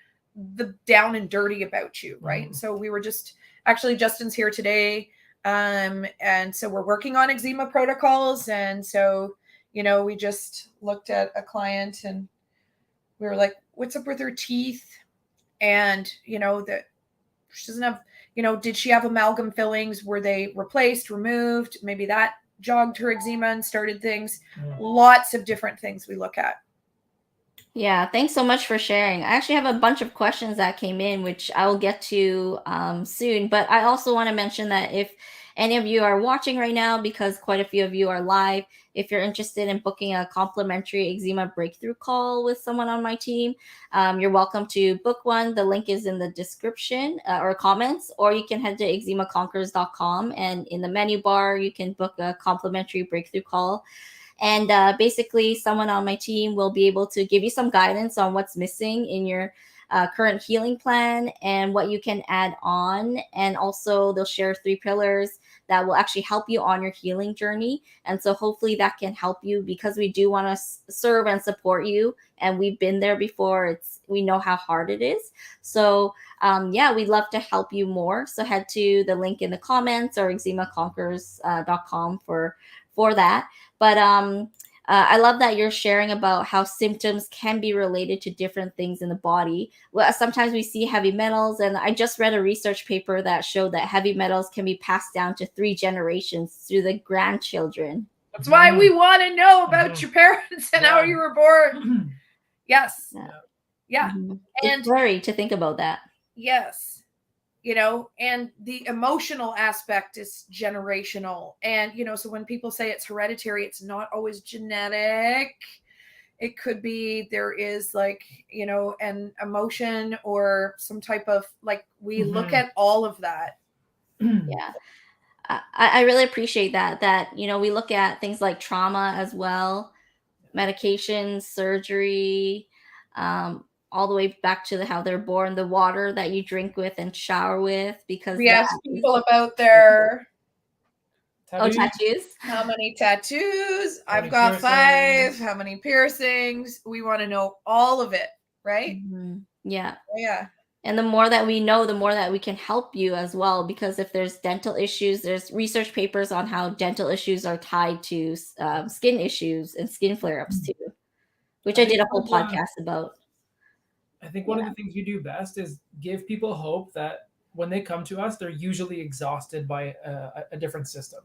the down and dirty about you. Right. So we were Justin's here today. And so we're working on eczema protocols. And so, we just looked at a client and we were like, what's up with her teeth? And, that she doesn't have, did she have amalgam fillings? Were they replaced, removed? Maybe that jogged her eczema and started things. Lots of different things we look at. Yeah, thanks so much for sharing. I actually have a bunch of questions that came in, which I will get to soon. But I also want to mention that if any of you are watching right now, because quite a few of you are live, if you're interested in booking a complimentary eczema breakthrough call with someone on my team, you're welcome to book one. The link is in the description or comments, or you can head to eczemaconquerors.com, and in the menu bar, you can book a complimentary breakthrough call. And basically, someone on my team will be able to give you some guidance on what's missing in your current healing plan and what you can add on. And also, they'll share 3 pillars that will actually help you on your healing journey. And so hopefully that can help you, because we do want to serve and support you. And we've been there before. We know how hard it is. So we'd love to help you more. So head to the link in the comments or eczemaconquerors.com for that. But I love that you're sharing about how symptoms can be related to different things in the body. Well, sometimes we see heavy metals, and I just read a research paper that showed that heavy metals can be passed down to 3 generations through the grandchildren. That's why we want to know about your parents and how you were born. Yes. Yeah. And it's scary to think about that. Yes. And the emotional aspect is generational. And, so when people say it's hereditary, it's not always genetic. It could be there is an emotion or some type of we look at all of that. Yeah. I really appreciate that, we look at things like trauma as well, medications, surgery, all the way back to how they're born, the water that you drink with and shower with, because we ask people about their tattoos. How many tattoos? I've got 5. How many piercings? We want to know all of it, right? Yeah. Yeah. And the more that we know, the more that we can help you as well. Because if there's dental issues, there's research papers on how dental issues are tied to skin issues and skin flare-ups too, which I did a whole podcast about. I think one of the things you do best is give people hope that when they come to us, they're usually exhausted by a different system.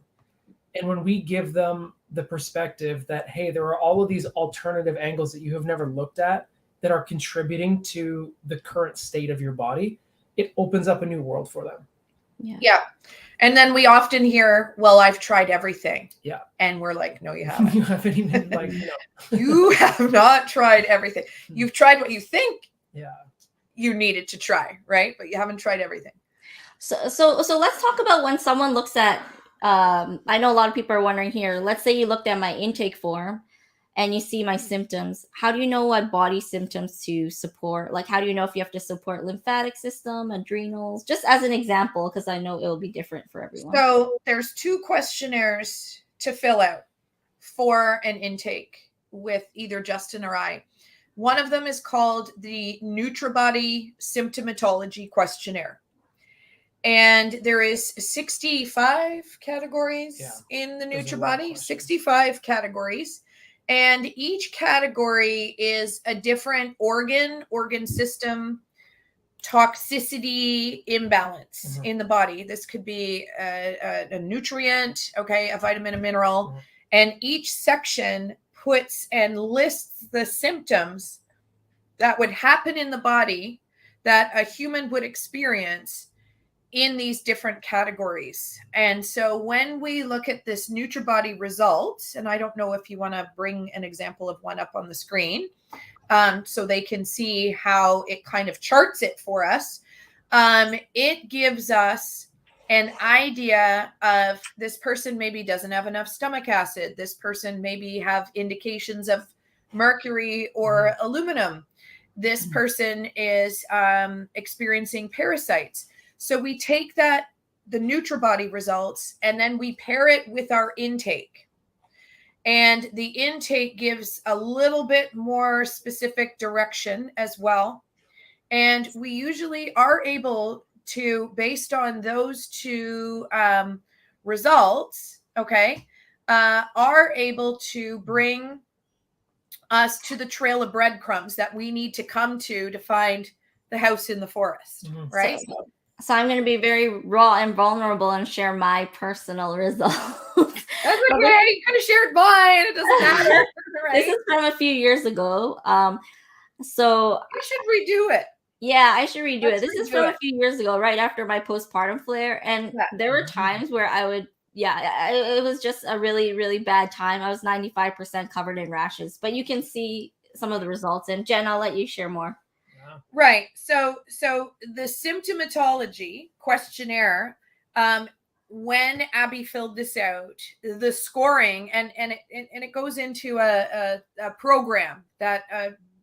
And when we give them the perspective that, hey, there are all of these alternative angles that you have never looked at that are contributing to the current state of your body, it opens up a new world for them. Yeah. And then we often hear, well, I've tried everything. Yeah. And we're like, no, you haven't. You haven't even You have not tried everything. You've tried what you think you needed to try, right? But you haven't tried everything. So let's talk about when someone looks at, I know a lot of people are wondering here, let's say you looked at my intake form and you see my symptoms. How do you know what body symptoms to support? How do you know if you have to support lymphatic system, adrenals, just as an example, because I know it will be different for everyone. So there's 2 questionnaires to fill out for an intake with either Justin or I. One of them is called the NutriBody Symptomatology Questionnaire. And there is 65 categories in the NutriBody, 65 categories. And each category is a different organ system, toxicity imbalance in the body. This could be a nutrient, okay, a vitamin, a mineral. And each section puts and lists the symptoms that would happen in the body that a human would experience in these different categories. And so when we look at this NutriBody results, and I don't know if you want to bring an example of one up on the screen, so they can see how it kind of charts it for us. It gives us an idea of this person maybe doesn't have enough stomach acid. This person maybe have indications of mercury or aluminum. This person is experiencing parasites. So we take the NutriBody results, and then we pair it with our intake. And the intake gives a little bit more specific direction as well. And we usually are able to, based on those two results, okay, are able to bring us to the trail of breadcrumbs that we need to come to find the house in the forest, right? So I'm going to be very raw and vulnerable and share my personal results. That's okay. You could have shared mine. It doesn't matter. Right? This is from a few years ago. So you should redo it. Yeah, I should redo it. This is from a few years ago, right after my postpartum flare. And there were times where I would, it was just a really, really bad time. I was 95% covered in rashes, but you can see some of the results. And Jen, I'll let you share more. Right. So the symptomatology questionnaire, when Abby filled this out, the scoring and it goes into a program that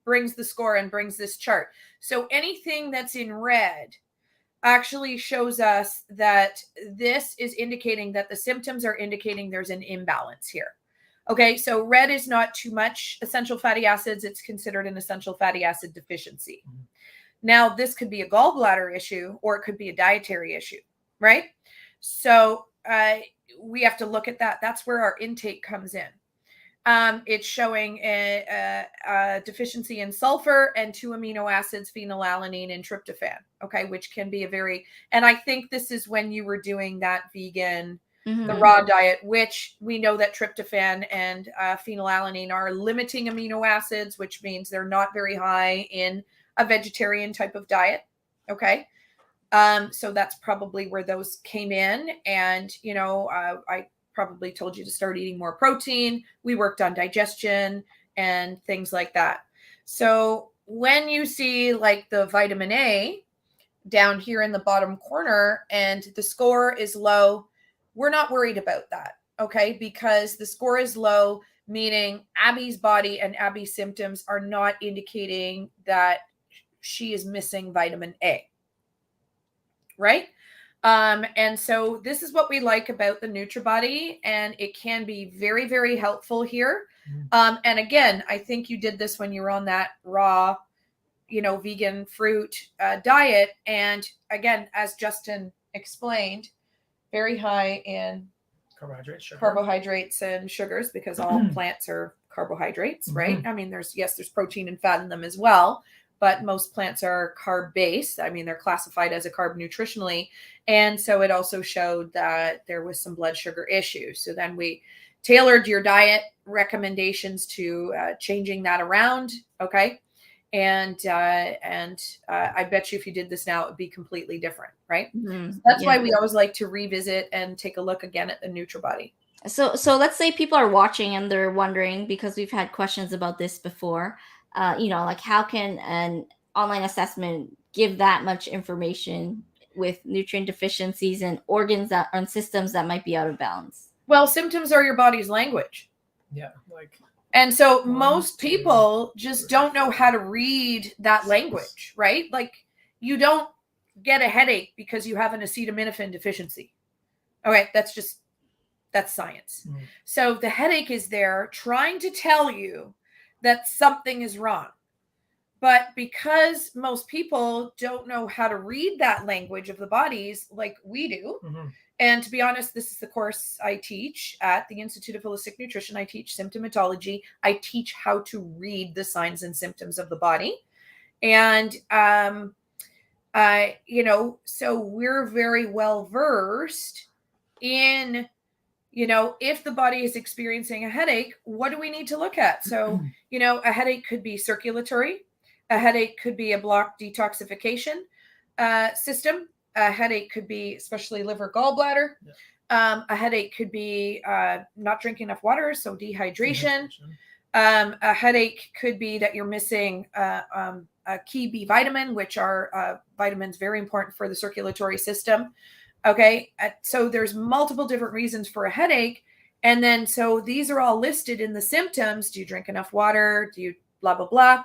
brings the score and brings this chart. So anything that's in red actually shows us that this is indicating that the symptoms are indicating there's an imbalance here. Okay, so red is not too much essential fatty acids. It's considered an essential fatty acid deficiency. Now, this could be a gallbladder issue or it could be a dietary issue, right? So we have to look at that. That's where our intake comes in. It's showing a deficiency in sulfur and 2 amino acids, phenylalanine and tryptophan, okay, which can be and I think this is when you were doing that vegan, the raw diet, which we know that tryptophan and phenylalanine are limiting amino acids, which means they're not very high in a vegetarian type of diet. Okay. So that's probably where those came in. And, I probably told you to start eating more protein. We worked on digestion and things like that. So when you see like the vitamin A down here in the bottom corner and the score is low, we're not worried about that. Okay. Because the score is low, meaning Abby's body and Abby's symptoms are not indicating that she is missing vitamin A. Right. And so this is what we like about the NutriBody, and it can be very, very helpful here. And again, I think you did this when you were on that raw, vegan fruit diet. And again, as Justin explained, very high in carbohydrates and sugars, because all plants are carbohydrates, right? I mean, there's protein and fat in them as well, but most plants are carb based. I mean, they're classified as a carb nutritionally. And so it also showed that there was some blood sugar issues. So then we tailored your diet recommendations to changing that around. Okay. And I bet you if you did this now, it would be completely different, right? So that's why we always like to revisit and take a look again at the NutriBody. So let's say people are watching and they're wondering, because we've had questions about this before, like how can an online assessment give that much information with nutrient deficiencies and organs and systems that might be out of balance? Well, symptoms are your body's language. Yeah. And so most people just don't know how to read that language, right? Like you don't get a headache because you have an acetaminophen deficiency. Okay. That's science. So the headache is there trying to tell you that something is wrong. But because most people don't know how to read that language of the bodies like we do, and to be honest, this is the course I teach at the Institute of Holistic Nutrition. I teach symptomatology. I teach how to read the signs and symptoms of the body. And, so we're very well versed in, if the body is experiencing a headache, what do we need to look at? So, a headache could be circulatory. A headache could be a blocked detoxification system. A headache could be especially liver, gallbladder. Yeah. A headache could be not drinking enough water, so dehydration. A headache could be that you're missing a key B vitamin, which are vitamins very important for the circulatory system. Okay, so there's multiple different reasons for a headache. And then, so these are all listed in the symptoms. Do you drink enough water? Do you blah, blah, blah?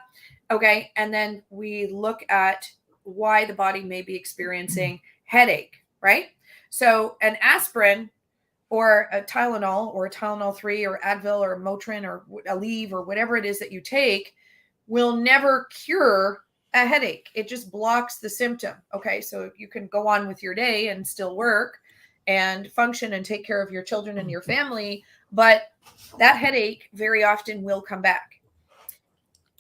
Okay, and then we look at why the body may be experiencing headache, right? So an aspirin or a Tylenol or a Tylenol 3 or Advil or Motrin or Aleve or whatever it is that you take will never cure a headache. It just blocks the symptom. Okay, so you can go on with your day and still work and function and take care of your children and your family, but that headache very often will come back.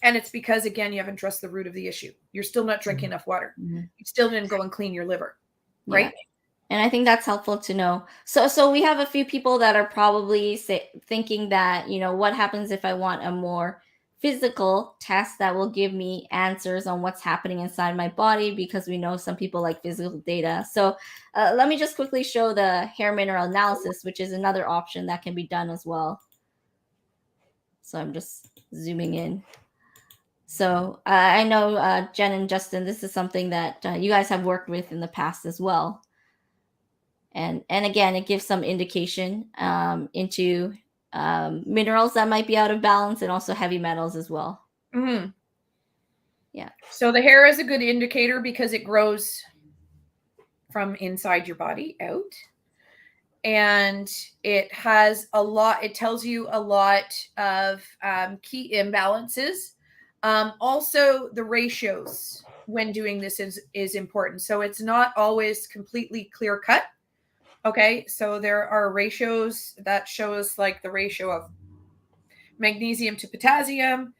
And it's because, again, you haven't addressed the root of the issue. You're still not drinking enough water. You still didn't go and clean your liver, right? Yeah. And I think that's helpful to know. So we have a few people that are probably thinking that, what happens if I want a more physical test that will give me answers on what's happening inside my body, because we know some people like physical data. So let me just quickly show the hair mineral analysis, which is another option that can be done as well. So I'm just zooming in. So I know Jen and Justin, this is something that you guys have worked with in the past as well. And again, it gives some indication into minerals that might be out of balance and also heavy metals as well. Yeah. So the hair is a good indicator because it grows from inside your body out. And it has it tells you a lot of key imbalances. Also, the ratios when doing this is important. So it's not always completely clear cut. Okay, so there are ratios that show us like the ratio of magnesium to potassium.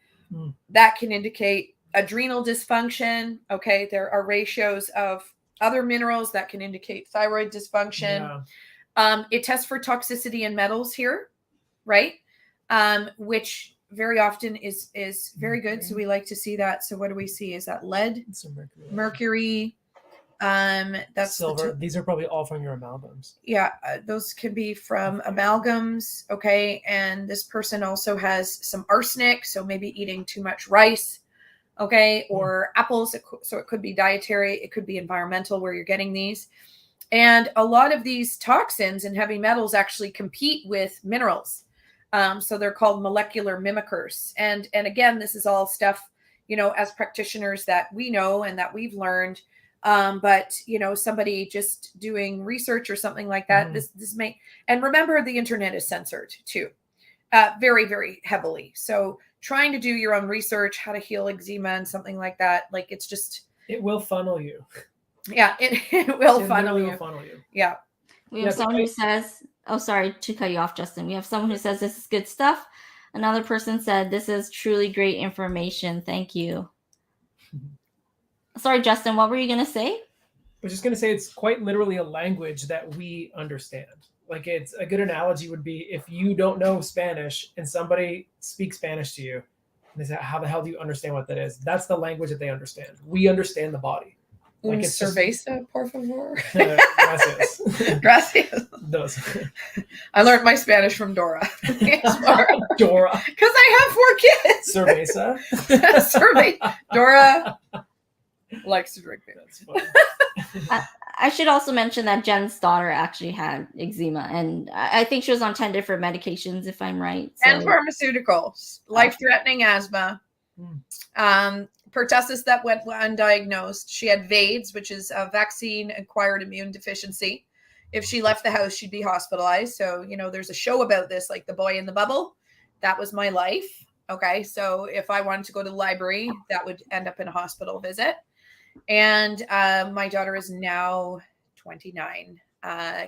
That can indicate adrenal dysfunction. Okay, there are ratios of other minerals that can indicate thyroid dysfunction. Yeah. It tests for toxicity in metals here, right? Which very often is very good. So we like to see that. So what do we see? Is that lead, mercury? That's silver. These are probably all from your amalgams. Yeah, those can be from amalgams. Okay, and this person also has some arsenic, so maybe eating too much rice. Okay, or apples. So it could be dietary. It could be environmental where you're getting these. And a lot of these toxins and heavy metals actually compete with minerals. So they're called molecular mimickers. And again, this is all stuff, as practitioners that we know and that we've learned. But somebody just doing research or something like that, this may, and remember the internet is censored too, very, very heavily. So trying to do your own research, how to heal eczema and something like that, like it's just, it will funnel you. Yeah, it will funnel you. Yeah. We have someone who says, oh, sorry to cut you off, Justin. We have someone who says this is good stuff. Another person said, this is truly great information. Thank you. Sorry, Justin, what were you going to say? I was just going to say it's quite literally a language that we understand. Like, it's a good analogy would be if you don't know Spanish and somebody speaks Spanish to you, and they say, how the hell do you understand what that is? That's the language that they understand. We understand the body. Like it's cerveza, por favor. Gracias. Gracias. Those. I learned my Spanish from Dora. Dora. Because I have 4 kids. Cerveza. Dora likes to drink beer. That's funny. I should also mention that Jen's daughter actually had eczema, and I think she was on 10 different medications, if I'm right. So. And pharmaceuticals, life-threatening asthma, pertussis that went undiagnosed. She had VAIDS, which is a vaccine-acquired immune deficiency. If she left the house, she'd be hospitalized. So, there's a show about this, like The Boy in the Bubble. That was my life. Okay. So if I wanted to go to the library, that would end up in a hospital visit. And my daughter is now 29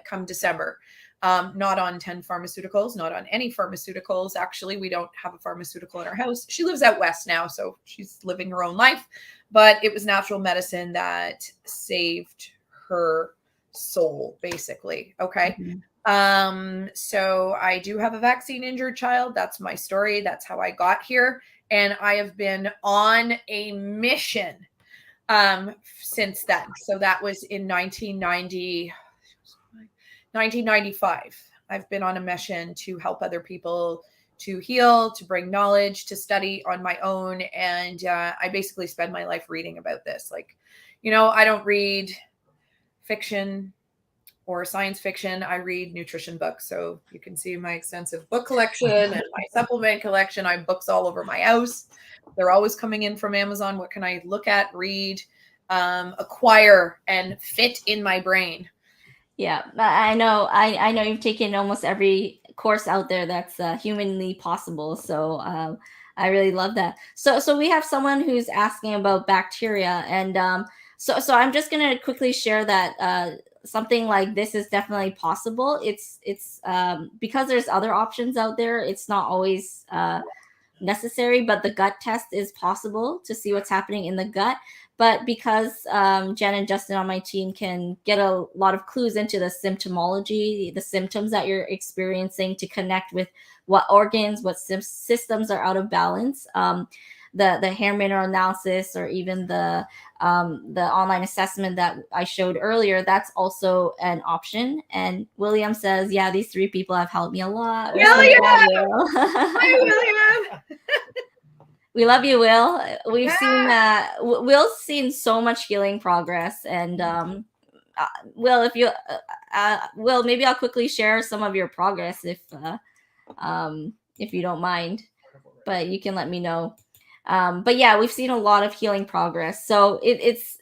come December. Not on 10 pharmaceuticals, not on any pharmaceuticals. Actually, we don't have a pharmaceutical in our house. She lives out west now, so she's living her own life. But it was natural medicine that saved her soul, basically. Okay. So I do have a vaccine injured child. That's my story. That's how I got here. And I have been on a mission since then. So that was in 1995. I've been on a mission to help other people to heal, to bring knowledge, to study on my own. And I basically spend my life reading about this. Like, I don't read fiction or science fiction. I read nutrition books. So you can see my extensive book collection and my supplement collection. I have books all over my house. They're always coming in from Amazon. What can I look at, read, acquire, and fit in my brain? Yeah, I know. I know you've taken almost every course out there that's humanly possible. So I really love that. So we have someone who's asking about bacteria, and so I'm just gonna quickly share that something like this is definitely possible. It's because there's other options out there. It's not always necessary, but the gut test is possible to see what's happening in the gut. But because Jen and Justin on my team can get a lot of clues into the symptomology, the symptoms that you're experiencing, to connect with what organs, what systems are out of balance, the hair mineral analysis, or even the online assessment that I showed earlier, that's also an option. And William says, yeah, these three people have helped me a lot. Hi, William. We love you, Will. We've seen that. Will's seen so much healing progress, and Will, if you, Will, maybe I'll quickly share some of your progress if you don't mind, but you can let me know. But yeah, we've seen a lot of healing progress. So it's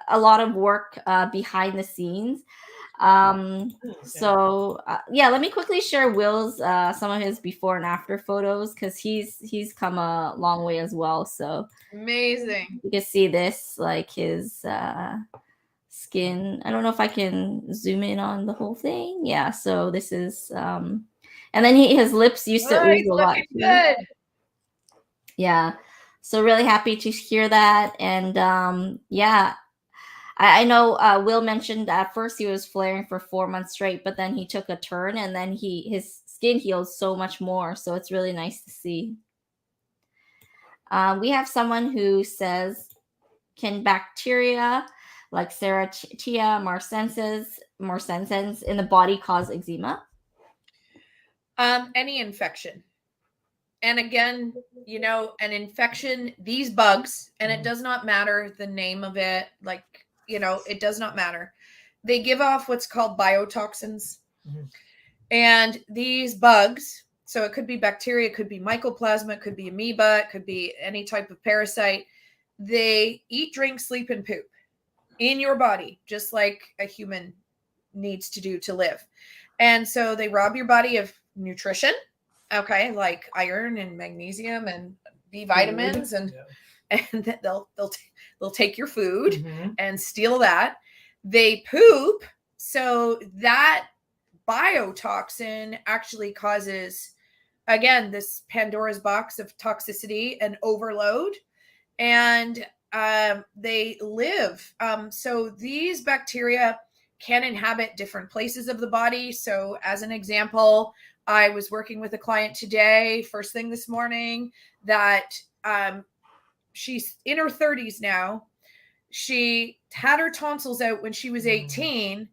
a lot of work behind the scenes. So yeah, let me quickly share Will's some of his before and after photos, because he's come a long way as well. So amazing. You can see this, like his skin. I don't know if I can zoom in on the whole thing. Yeah, so this is and then his lips used to ooze a lot. Good. Yeah, so really happy to hear that. And yeah, I know Will mentioned at first he was flaring for 4 months straight, but then he took a turn, and then his skin healed so much more. So it's really nice to see. We have someone who says, can bacteria like Serratia marcescens in the body cause eczema? Any infection. And again, an infection, these bugs, and it does not matter the name of it, like, it does not matter. They give off what's called biotoxins. And these bugs, so it could be bacteria, it could be mycoplasma, it could be amoeba, it could be any type of parasite. They eat, drink, sleep, and poop in your body, just like a human needs to do to live. And so they rob your body of nutrition, okay, like iron and magnesium and B vitamins, and they'll take your food and steal that. They poop, so that biotoxin actually causes, again, this Pandora's box of toxicity and overload, and they live. So these bacteria can inhabit different places of the body. So as an example, I was working with a client today, first thing this morning, that she's in her 30s now. She had her tonsils out when she was 18,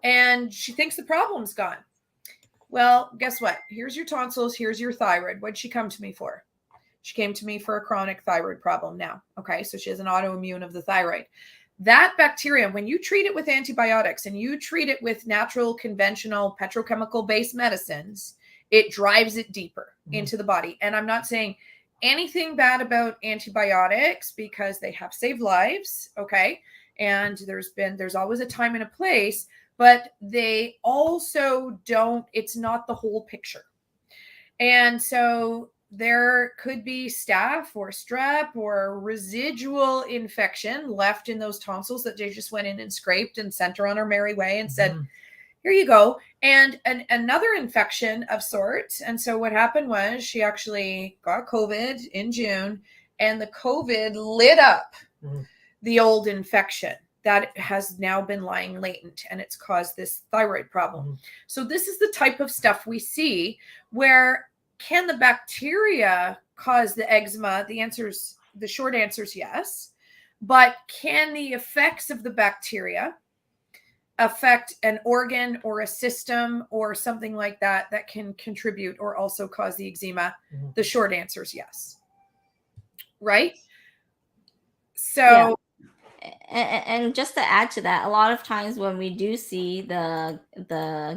and she thinks the problem's gone. Well, guess what? Here's your tonsils. Here's your thyroid. What'd she come to me for? She came to me for a chronic thyroid problem now. Okay, so she has an autoimmune of the thyroid. That bacteria, when you treat it with antibiotics and you treat it with natural, conventional, petrochemical-based medicines, it drives it deeper into the body. And I'm not saying anything bad about antibiotics, because they have saved lives, okay? And there's always a time and a place, but they also don't, it's not the whole picture. And so there could be staph or strep or residual infection left in those tonsils that they just went in and scraped and sent her on her merry way and said, here you go. And another infection of sorts. And so what happened was she actually got COVID in June, and the COVID lit up the old infection that has now been lying latent, and it's caused this thyroid problem. So this is the type of stuff we see where, can the bacteria cause the eczema? The short answer is yes. But can the effects of the bacteria affect an organ or a system or something like that that can contribute or also cause the eczema? The short answer is yes. Right? So and just to add to that, a lot of times when we do see the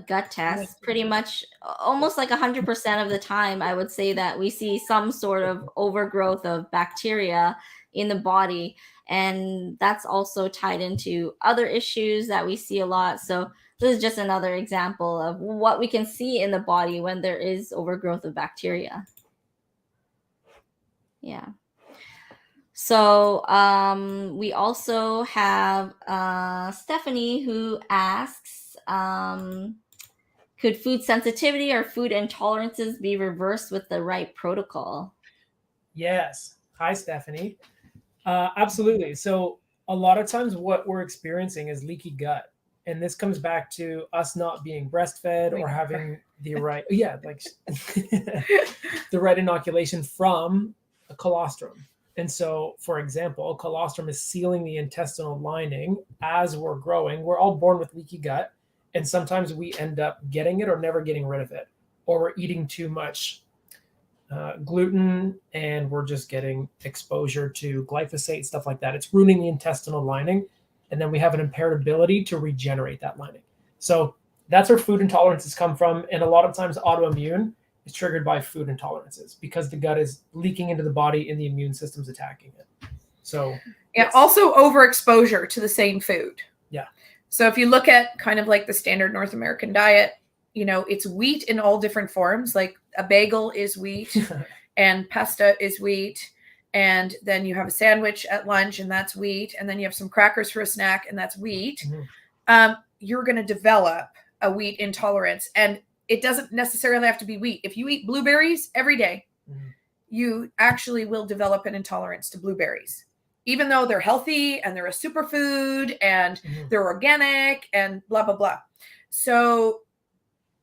gut test, pretty much almost like 100% of the time, I would say that we see some sort of overgrowth of bacteria in the body. And that's also tied into other issues that we see a lot. So this is just another example of what we can see in the body when there is overgrowth of bacteria. Yeah. So we also have Stephanie, who asks, could food sensitivity or food intolerances be reversed with the right protocol? Yes. Hi, Stephanie. Absolutely. So a lot of times what we're experiencing is leaky gut. And this comes back to us not being breastfed or having the right, the right inoculation from a colostrum. And so, for example, a colostrum is sealing the intestinal lining as we're growing. We're all born with leaky gut, and sometimes we end up getting it or never getting rid of it, or we're eating too much gluten and we're just getting exposure to glyphosate, stuff like that. It's ruining the intestinal lining, and then we have an impaired ability to regenerate that lining. So that's where food intolerances come from, and a lot of times autoimmune is triggered by food intolerances because the gut is leaking into the body and the immune system's attacking it. So yeah, also overexposure to the same food. Yeah. So if you look at kind of like the standard North American diet, it's wheat in all different forms. Like a bagel is wheat and pasta is wheat. And then you have a sandwich at lunch and that's wheat. And then you have some crackers for a snack and that's wheat. You're going to develop a wheat intolerance. And it doesn't necessarily have to be wheat. If you eat blueberries every day, you actually will develop an intolerance to blueberries, even though they're healthy and they're a superfood and they're organic and blah, blah, blah. So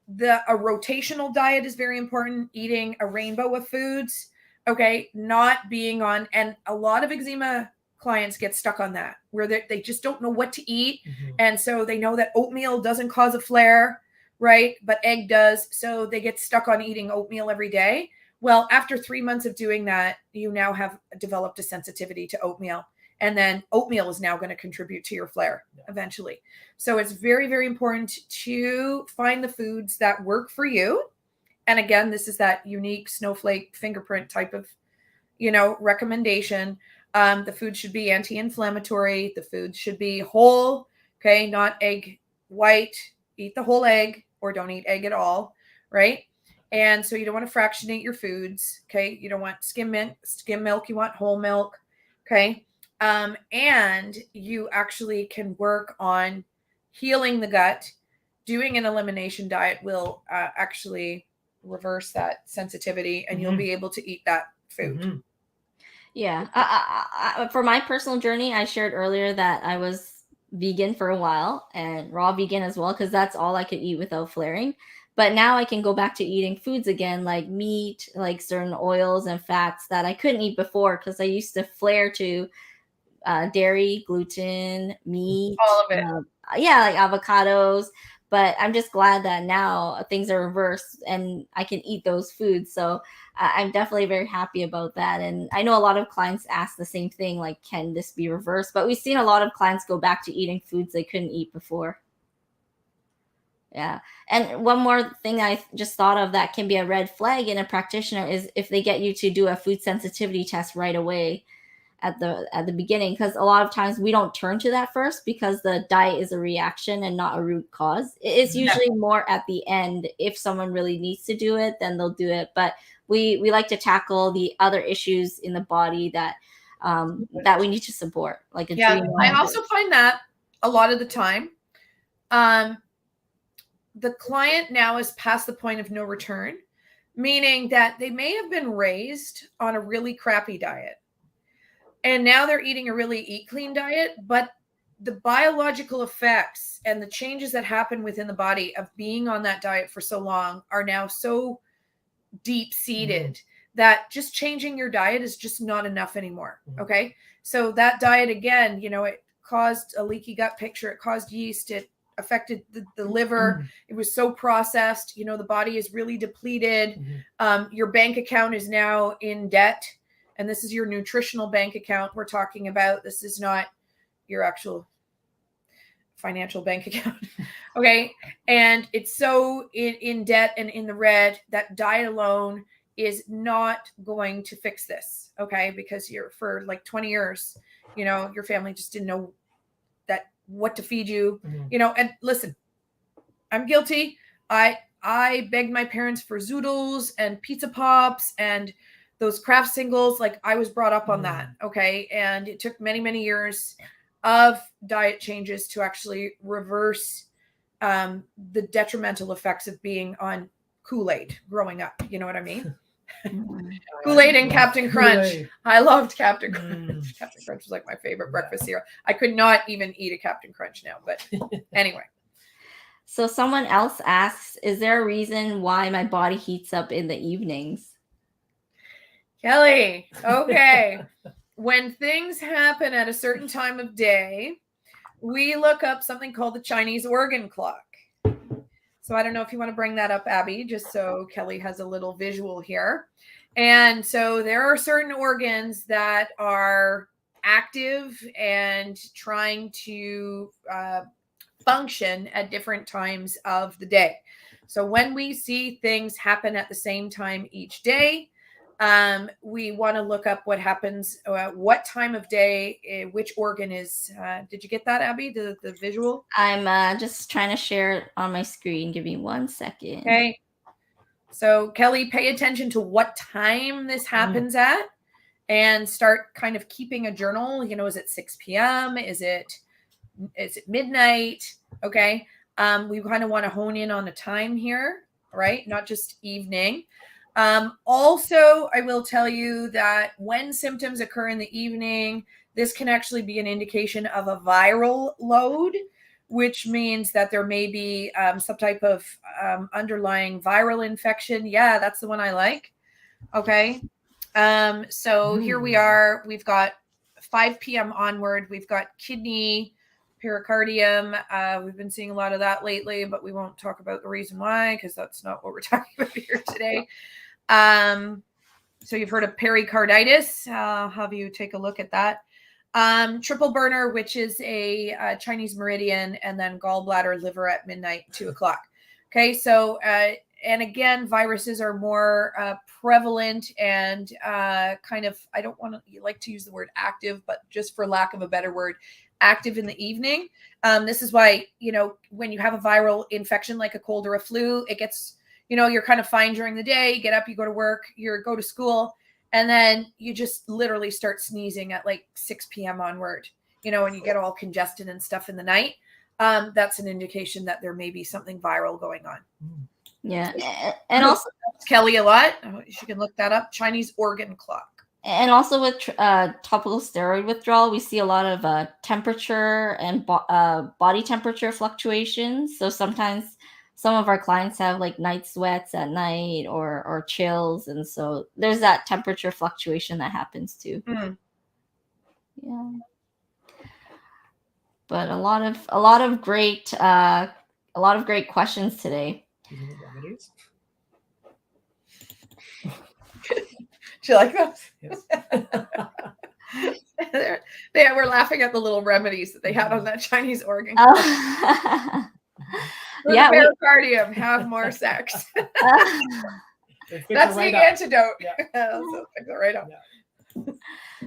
a rotational diet is very important. Eating a rainbow of foods, okay, not being on, and a lot of eczema clients get stuck on that, where they just don't know what to eat. And so they know that oatmeal doesn't cause a flare, right? But egg does. So they get stuck on eating oatmeal every day. Well, after 3 months of doing that, you now have developed a sensitivity to oatmeal. And then oatmeal is now going to contribute to your flare eventually. So it's very, very important to find the foods that work for you. And again, this is that unique snowflake fingerprint type of, recommendation. The food should be anti-inflammatory. The food should be whole, okay, not egg white. Eat the whole egg or don't eat egg at all, right? And so you don't want to fractionate your foods, okay? You don't want skim milk. You want whole milk, okay? And you actually can work on healing the gut. Doing an elimination diet will actually reverse that sensitivity, and you'll be able to eat that food. Yeah. For my personal journey, I shared earlier that I was vegan for a while and raw vegan as well, because that's all I could eat without flaring. But now I can go back to eating foods again, like meat, like certain oils and fats that I couldn't eat before because I used to flare to dairy, gluten, meat, all of it. Like avocados. But I'm just glad that now things are reversed and I can eat those foods. So I'm definitely very happy about that. And I know a lot of clients ask the same thing, like, can this be reversed? But we've seen a lot of clients go back to eating foods they couldn't eat before. Yeah. And one more thing I just thought of that can be a red flag in a practitioner is if they get you to do a food sensitivity test right away. at the beginning, because a lot of times we don't turn to that first because the diet is a reaction and not a root cause. It's usually more at the end. If someone really needs to do it, then they'll do it. But we like to tackle the other issues in the body that that we need to support, like a dream. I also find that a lot of the time, the client now is past the point of no return, meaning that they may have been raised on a really crappy diet, and now they're eating a really eat clean diet, but the biological effects and the changes that happen within the body of being on that diet for so long are now so deep seated that just changing your diet is just not enough anymore. Okay. So that diet, again, you know, it caused a leaky gut picture. It caused yeast. It affected the liver. It was so processed, you know, the body is really depleted. Your bank account is now in debt. And this is your nutritional bank account we're talking about. This is not your actual financial bank account. Okay. And it's so in debt and in the red that diet alone is not going to fix this. Okay. Because you're for like 20 years, you know, your family just didn't know that what to feed you, you know, and listen, I'm guilty. I begged my parents for zoodles and pizza pops and those craft singles. Like I was brought up on that. Okay. And it took many, many years of diet changes to actually reverse the detrimental effects of being on Kool-Aid growing up. You know what I mean? Kool-Aid and Captain Crunch. Kool-Aid. I loved Captain Crunch. Captain Crunch was like my favorite breakfast cereal. I could not even eat a Captain Crunch now, but anyway. So someone else asks, is there a reason why my body heats up in the evenings? Kelly, okay. When things happen at a certain time of day, we look up something called the Chinese organ clock. So I don't know if you want to bring that up, Abby, just so Kelly has a little visual here. And so there are certain organs that are active and trying to function at different times of the day. So when we see things happen at the same time each day, we want to look up what happens, what time of day, which organ is, did you get that, Abby, the visual? I'm just trying to share it on my screen. Give me 1 second. Okay. So Kelly, pay attention to what time this happens at and start kind of keeping a journal. You know, is it 6 p.m.? Is it midnight? Okay. We kind of want to hone in on the time here, right? Not just evening. Also, I will tell you that when symptoms occur in the evening, this can actually be an indication of a viral load, which means that there may be some type of underlying viral infection. Yeah, that's the one I like. Okay. So here we are. We've got 5 p.m. onward. We've got kidney, pericardium. We've been seeing a lot of that lately, but we won't talk about the reason why, because that's not what we're talking about here today. So you've heard of pericarditis. I'll have you take a look at that. Triple burner, which is a Chinese meridian, and then gallbladder, liver at midnight, 2 o'clock. Okay. So, and again, viruses are more prevalent and kind of, I don't want to like to use the word active, but just for lack of a better word, active in the evening. This is why, you know, when you have a viral infection like a cold or a flu, it gets, you know, you're kind of fine during the day, you get up, you go to work, you go to school, and then you just literally start sneezing at like 6 p.m. onward, you know, and you get all congested and stuff in the night. That's an indication that there may be something viral going on. Yeah. And also Kelly a lot. She can look that up. Chinese organ clock. And also with topical steroid withdrawal, we see a lot of temperature and body temperature fluctuations. So sometimes some of our clients have like night sweats at night or chills. And so there's that temperature fluctuation that happens too. Yeah. But a lot of great questions today. Do you like those? Yes. We're laughing at the little remedies that they had on that Chinese organ. Oh. Yeah, pericardium, have more sex. That's the antidote. Yeah. So pick that right up. Yeah.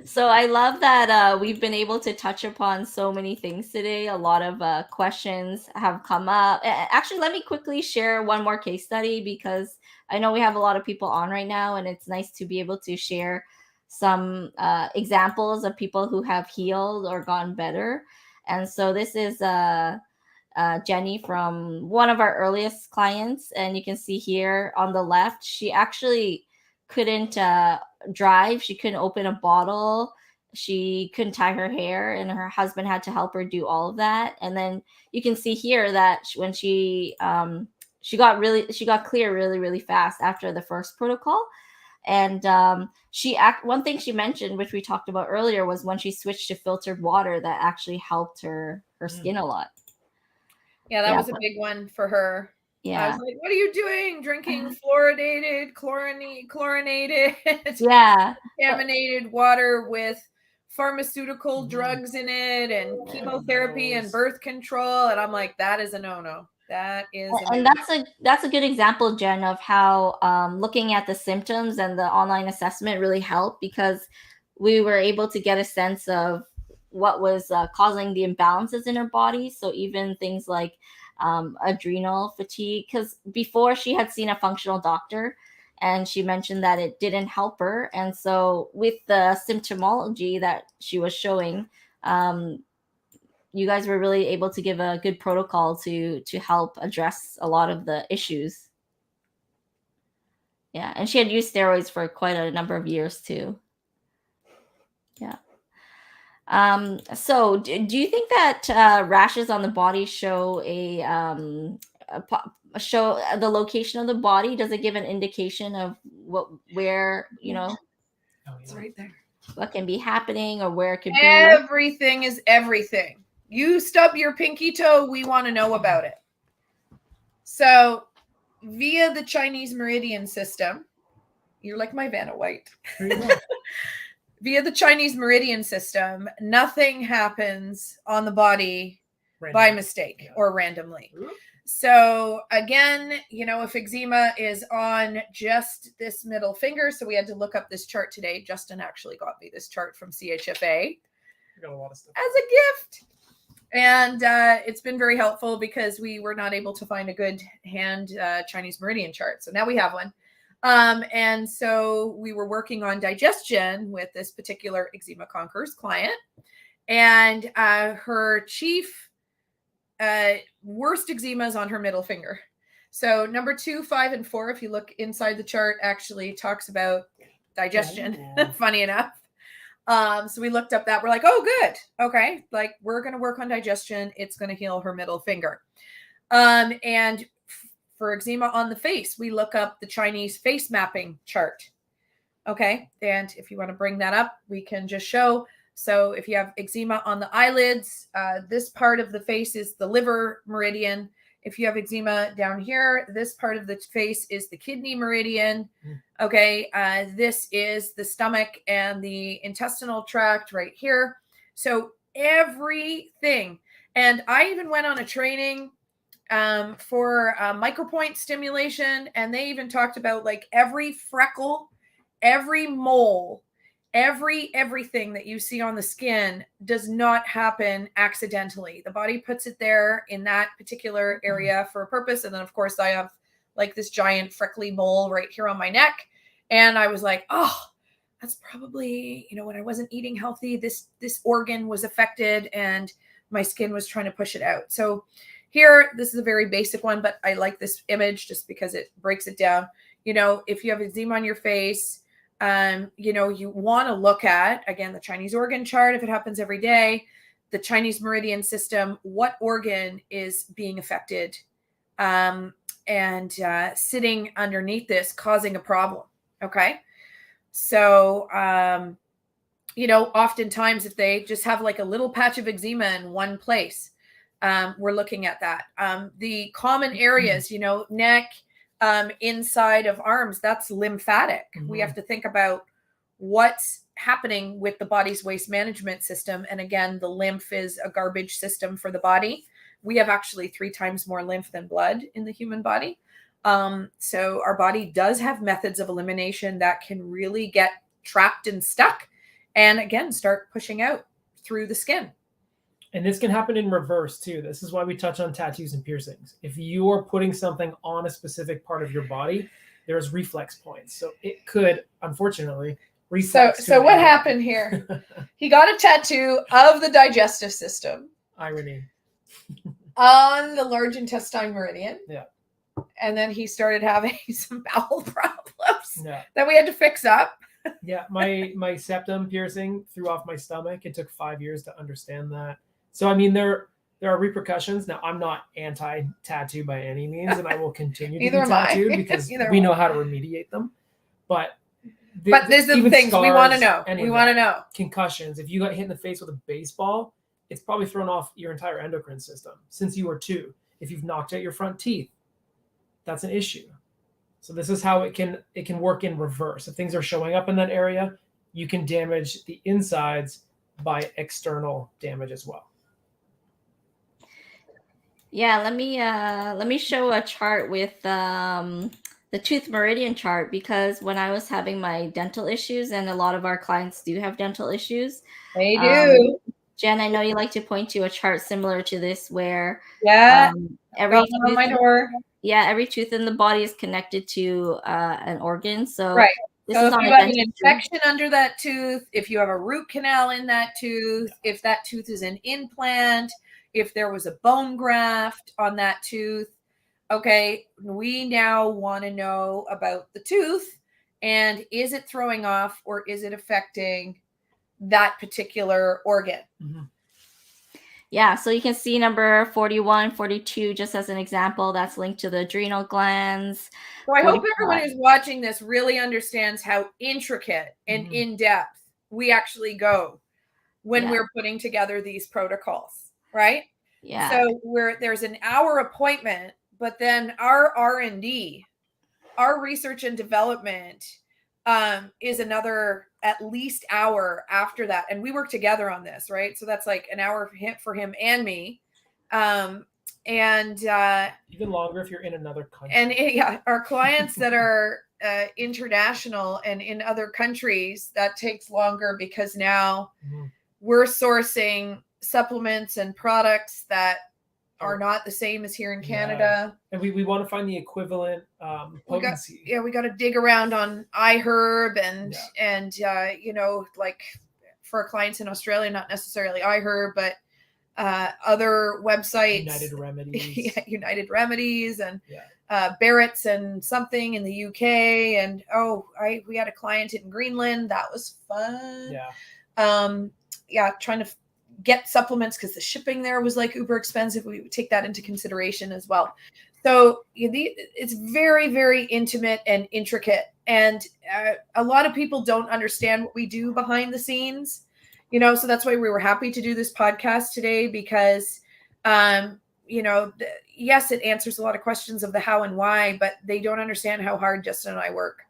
So I love that we've been able to touch upon so many things today. A lot of questions have come up. Actually, let me quickly share one more case study because I know we have a lot of people on right now, and it's nice to be able to share some examples of people who have healed or gone better. And so this is Jenny from one of our earliest clients. And you can see here on the left, she actually couldn't drive. She couldn't open a bottle. She couldn't tie her hair, and her husband had to help her do all of that. And then you can see here that when she got clear really, really fast after the first protocol. And one thing she mentioned, which we talked about earlier, was when she switched to filtered water, that actually helped her skin a lot. Yeah, that was a big one for her. Yeah. I was like, what are you doing? Drinking fluoridated, chlorinated, contaminated water with pharmaceutical drugs in it and chemotherapy and birth control. And I'm like, that is a no-no. That is and that's a good example, Jen, of how looking at the symptoms and the online assessment really helped, because we were able to get a sense of what was causing the imbalances in her body. So even things like adrenal fatigue, because before she had seen a functional doctor and she mentioned that it didn't help her. And so with the symptomology that she was showing, you guys were really able to give a good protocol to help address a lot of the issues. Yeah, and she had used steroids for quite a number of years too. Yeah. So do you think that rashes on the body show show the location of the body? Does it give an indication of where, it's right there, what can be happening or where it could be? Everything is everything. You stub your pinky toe, we want to know about it. So via the Chinese meridian system, you're like my Vanna White. Via the Chinese meridian system, nothing happens on the body by mistake or randomly. So again, if eczema is on just this middle finger, so we had to look up this chart today. Justin actually got me this chart from CHFA. I got a lot of stuff as a gift. And it's been very helpful because we were not able to find a good hand Chinese meridian chart. So now we have one. And so we were working on digestion with this particular Eczema Conquerors client. And her chief worst eczema is on her middle finger. So number 2, 5, and 4, if you look inside the chart, actually talks about digestion, funny enough. So we looked up that. We're like, oh, good. Okay. Like, we're going to work on digestion. It's going to heal her middle finger. And for eczema on the face, we look up the Chinese face mapping chart. Okay. And if you want to bring that up, we can just show. So if you have eczema on the eyelids, this part of the face is the liver meridian. If you have eczema down here, this part of the face is the kidney meridian. Okay, this is the stomach and the intestinal tract right here. So everything. And I even went on a training for micropoint stimulation, and they even talked about like every freckle, every mole, everything that you see on the skin does not happen accidentally. The body puts it there in that particular area for a purpose. And then of course I have like this giant freckly mole right here on my neck. And I was like, oh, that's probably, when I wasn't eating healthy, this organ was affected and my skin was trying to push it out. So here, this is a very basic one, but I like this image just because it breaks it down. If you have eczema on your face, you want to look at, again, the Chinese organ chart, if it happens every day, the Chinese meridian system, what organ is being affected, and sitting underneath this causing a problem. Okay. So, oftentimes if they just have like a little patch of eczema in one place, we're looking at that. The common areas, neck, inside of arms, that's lymphatic. We have to think about what's happening with the body's waste management system. And again, the lymph is a garbage system for the body. We have actually 3 times more lymph than blood in the human body. So our body does have methods of elimination that can really get trapped and stuck and again, start pushing out through the skin. And this can happen in reverse too. This is why we touch on tattoos and piercings. If you are putting something on a specific part of your body, there's reflex points. So it could, unfortunately, reflex. So what happened here? He got a tattoo of the digestive system. Irony. On the large intestine meridian. Yeah. And then he started having some bowel problems Yeah. that we had to fix up. Yeah. My septum piercing threw off my stomach. It took 5 years to understand that. So, I mean, there are repercussions. Now, I'm not anti-tattoo by any means, and I will continue to be tattooed because we know how to remediate them. But there's the things we want to know. We want to know. Concussions. If you got hit in the face with a baseball, it's probably thrown off your entire endocrine system since you were 2. If you've knocked out your front teeth, that's an issue. So this is how it can work in reverse. If things are showing up in that area, you can damage the insides by external damage as well. Yeah, let me show a chart with the tooth meridian chart, because when I was having my dental issues, and a lot of our clients do have dental issues. They do. Jen, I know you like to point to a chart similar to this where every on my door. Yeah, every tooth in the body is connected to an organ. So right. This so is if on you have an infection under that tooth, if you have a root canal in that tooth, if that tooth is an implant, if there was a bone graft on that tooth, okay, we now want to know about the tooth, and is it throwing off or is it affecting that particular organ? Mm-hmm. Yeah, so you can see number 41, 42, just as an example, that's linked to the adrenal glands. So I hope everyone who's watching this really understands how intricate and in-depth we actually go when we're putting together these protocols, right? Yeah. So there's an hour appointment, but then our R&D, our research and development, is another at least hour after that. And we work together on this, right? So that's like an hour for him and me. And even longer if you're in another country. And our clients that are international and in other countries, that takes longer because now we're sourcing supplements and products that are not the same as here in Canada. And we want to find the equivalent potency. We got to dig around on iHerb and like for our clients in Australia, not necessarily iHerb, but other websites. United Remedies. United Remedies and Barrett's and something in the UK. And we had a client in Greenland. That was fun. Trying to get supplements because the shipping there was like uber expensive. We would take that into consideration as well. So it's very, very intimate and intricate. And a lot of people don't understand what we do behind the scenes, so that's why we were happy to do this podcast today, because, yes, it answers a lot of questions of the how and why, but they don't understand how hard Justin and I work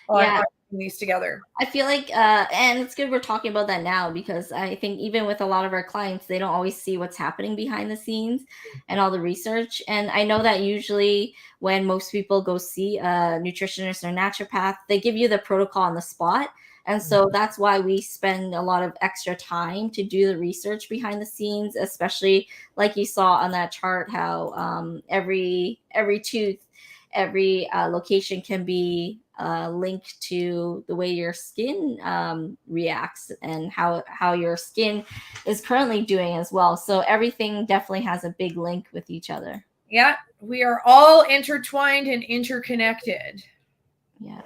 on these together. I feel like, and it's good we're talking about that now, because I think even with a lot of our clients, they don't always see what's happening behind the scenes and all the research. And I know that usually when most people go see a nutritionist or naturopath, they give you the protocol on the spot. And so that's why we spend a lot of extra time to do the research behind the scenes, especially like you saw on that chart, how every tooth, every location can be linked to the way your skin reacts and how your skin is currently doing as well. So everything definitely has a big link with each other. Yeah, we are all intertwined and interconnected. Yeah.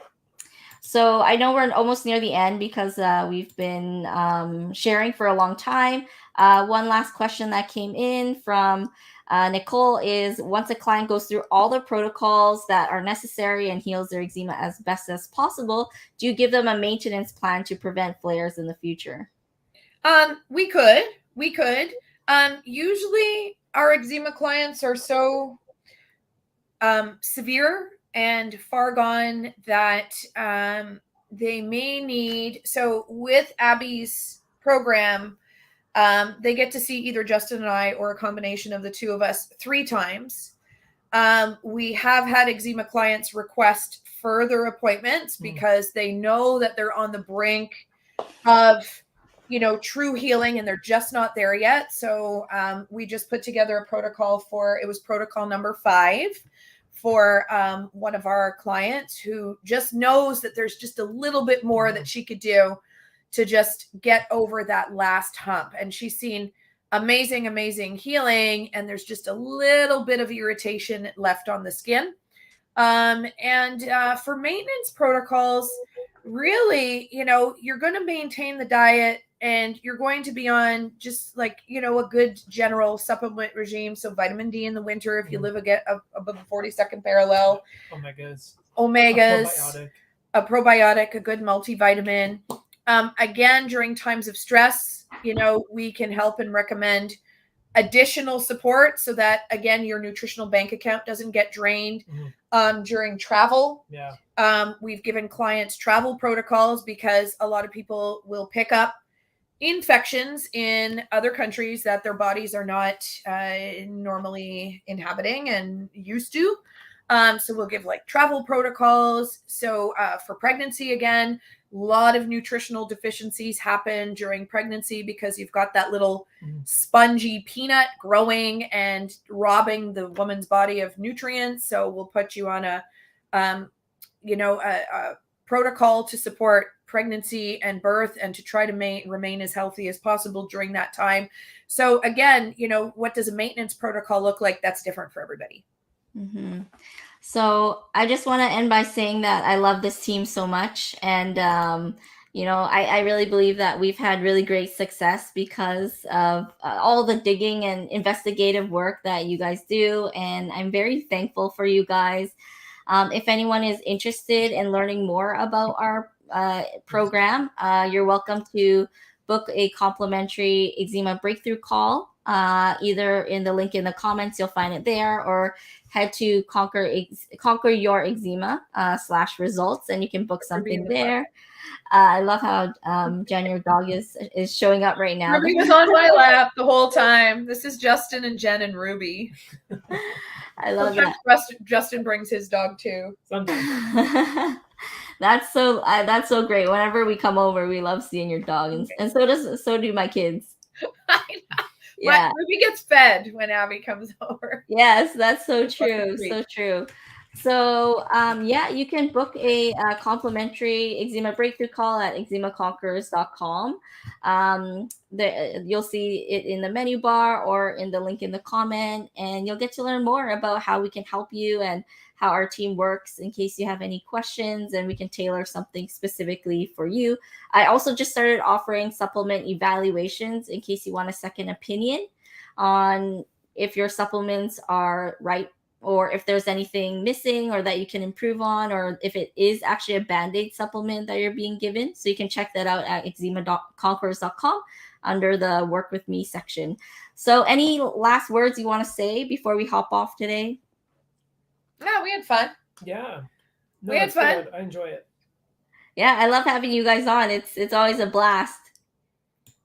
So I know we're almost near the end because we've been sharing for a long time. One last question that came in from Nicole is, once a client goes through all the protocols that are necessary and heals their eczema as best as possible, do you give them a maintenance plan to prevent flares in the future? We could. Usually our eczema clients are so severe and far gone that they may need, so with Abby's program, they get to see either Justin and I or a combination of the two of us 3 times. We have had eczema clients request further appointments because they know that they're on the brink of true healing, and they're just not there yet. So we just put together a protocol it was protocol number 5 for one of our clients who just knows that there's just a little bit more that she could do to just get over that last hump. And she's seen amazing healing, and there's just a little bit of irritation left on the skin. And for maintenance protocols, really, you're going to maintain the diet, and you're going to be on just like, a good general supplement regime. So vitamin D in the winter, if you live above the 42nd parallel. Omegas, a probiotic, a good multivitamin. Again, during times of stress, we can help and recommend additional support so that, again, your nutritional bank account doesn't get drained during travel. We've given clients travel protocols because a lot of people will pick up infections in other countries that their bodies are not normally inhabiting and used to. So we'll give like travel protocols. So for pregnancy, again, a lot of nutritional deficiencies happen during pregnancy because you've got that little spongy peanut growing and robbing the woman's body of nutrients. So we'll put you on a protocol to support pregnancy and birth and to try to remain as healthy as possible during that time. So again, what does a maintenance protocol look like? That's different for everybody. Mm-hmm. So I just want to end by saying that I love this team so much. And, I really believe that we've had really great success because of all the digging and investigative work that you guys do. And I'm very thankful for you guys. If anyone is interested in learning more about our program, you're welcome to book a complimentary eczema breakthrough call. Either in the link in the comments, you'll find it there, or head to Conquer Your Eczema /results, and you can book something there. I love how Jen, your dog, is showing up right now. Ruby was on my lap the whole time. This is Justin and Jen and Ruby. I love Sometimes that. Justin brings his dog too. Sometimes. That's so great. Whenever we come over, we love seeing your dog, and so do my kids. I know. Yeah, Ruby gets fed when Abby comes over. Yes, that's so true. So true. So you can book a complimentary eczema breakthrough call at eczemaconquerors.com. You'll see it in the menu bar or in the link in the comment, and you'll get to learn more about how we can help you and how our team works in case you have any questions, and we can tailor something specifically for you. I also just started offering supplement evaluations in case you want a second opinion on if your supplements are right, or if there's anything missing or that you can improve on, or if it is actually a Band-Aid supplement that you're being given. So you can check that out at eczemaconquerors.com under the Work With Me section. So any last words you want to say before we hop off today? No, we had fun. Yeah. No, we had fun. Good. I enjoy it. Yeah, I love having you guys on. It's always a blast.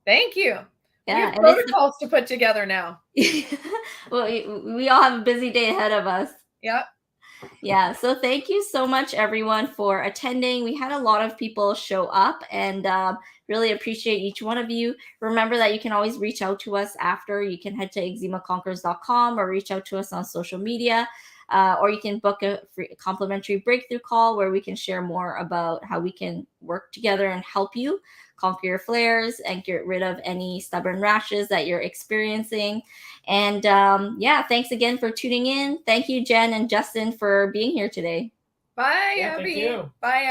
Thank you. Yeah, we have protocols to put together now. Well, we all have a busy day ahead of us. Yep. Yeah, so thank you so much, everyone, for attending. We had a lot of people show up, and really appreciate each one of you. Remember that you can always reach out to us after. You can head to eczemaconquerors.com or reach out to us on social media. Or you can book a free complimentary breakthrough call where we can share more about how we can work together and help you conquer your flares and get rid of any stubborn rashes that you're experiencing. And thanks again for tuning in. Thank you, Jen and Justin, for being here today. Bye, Yeah, Abby. thank you. Bye.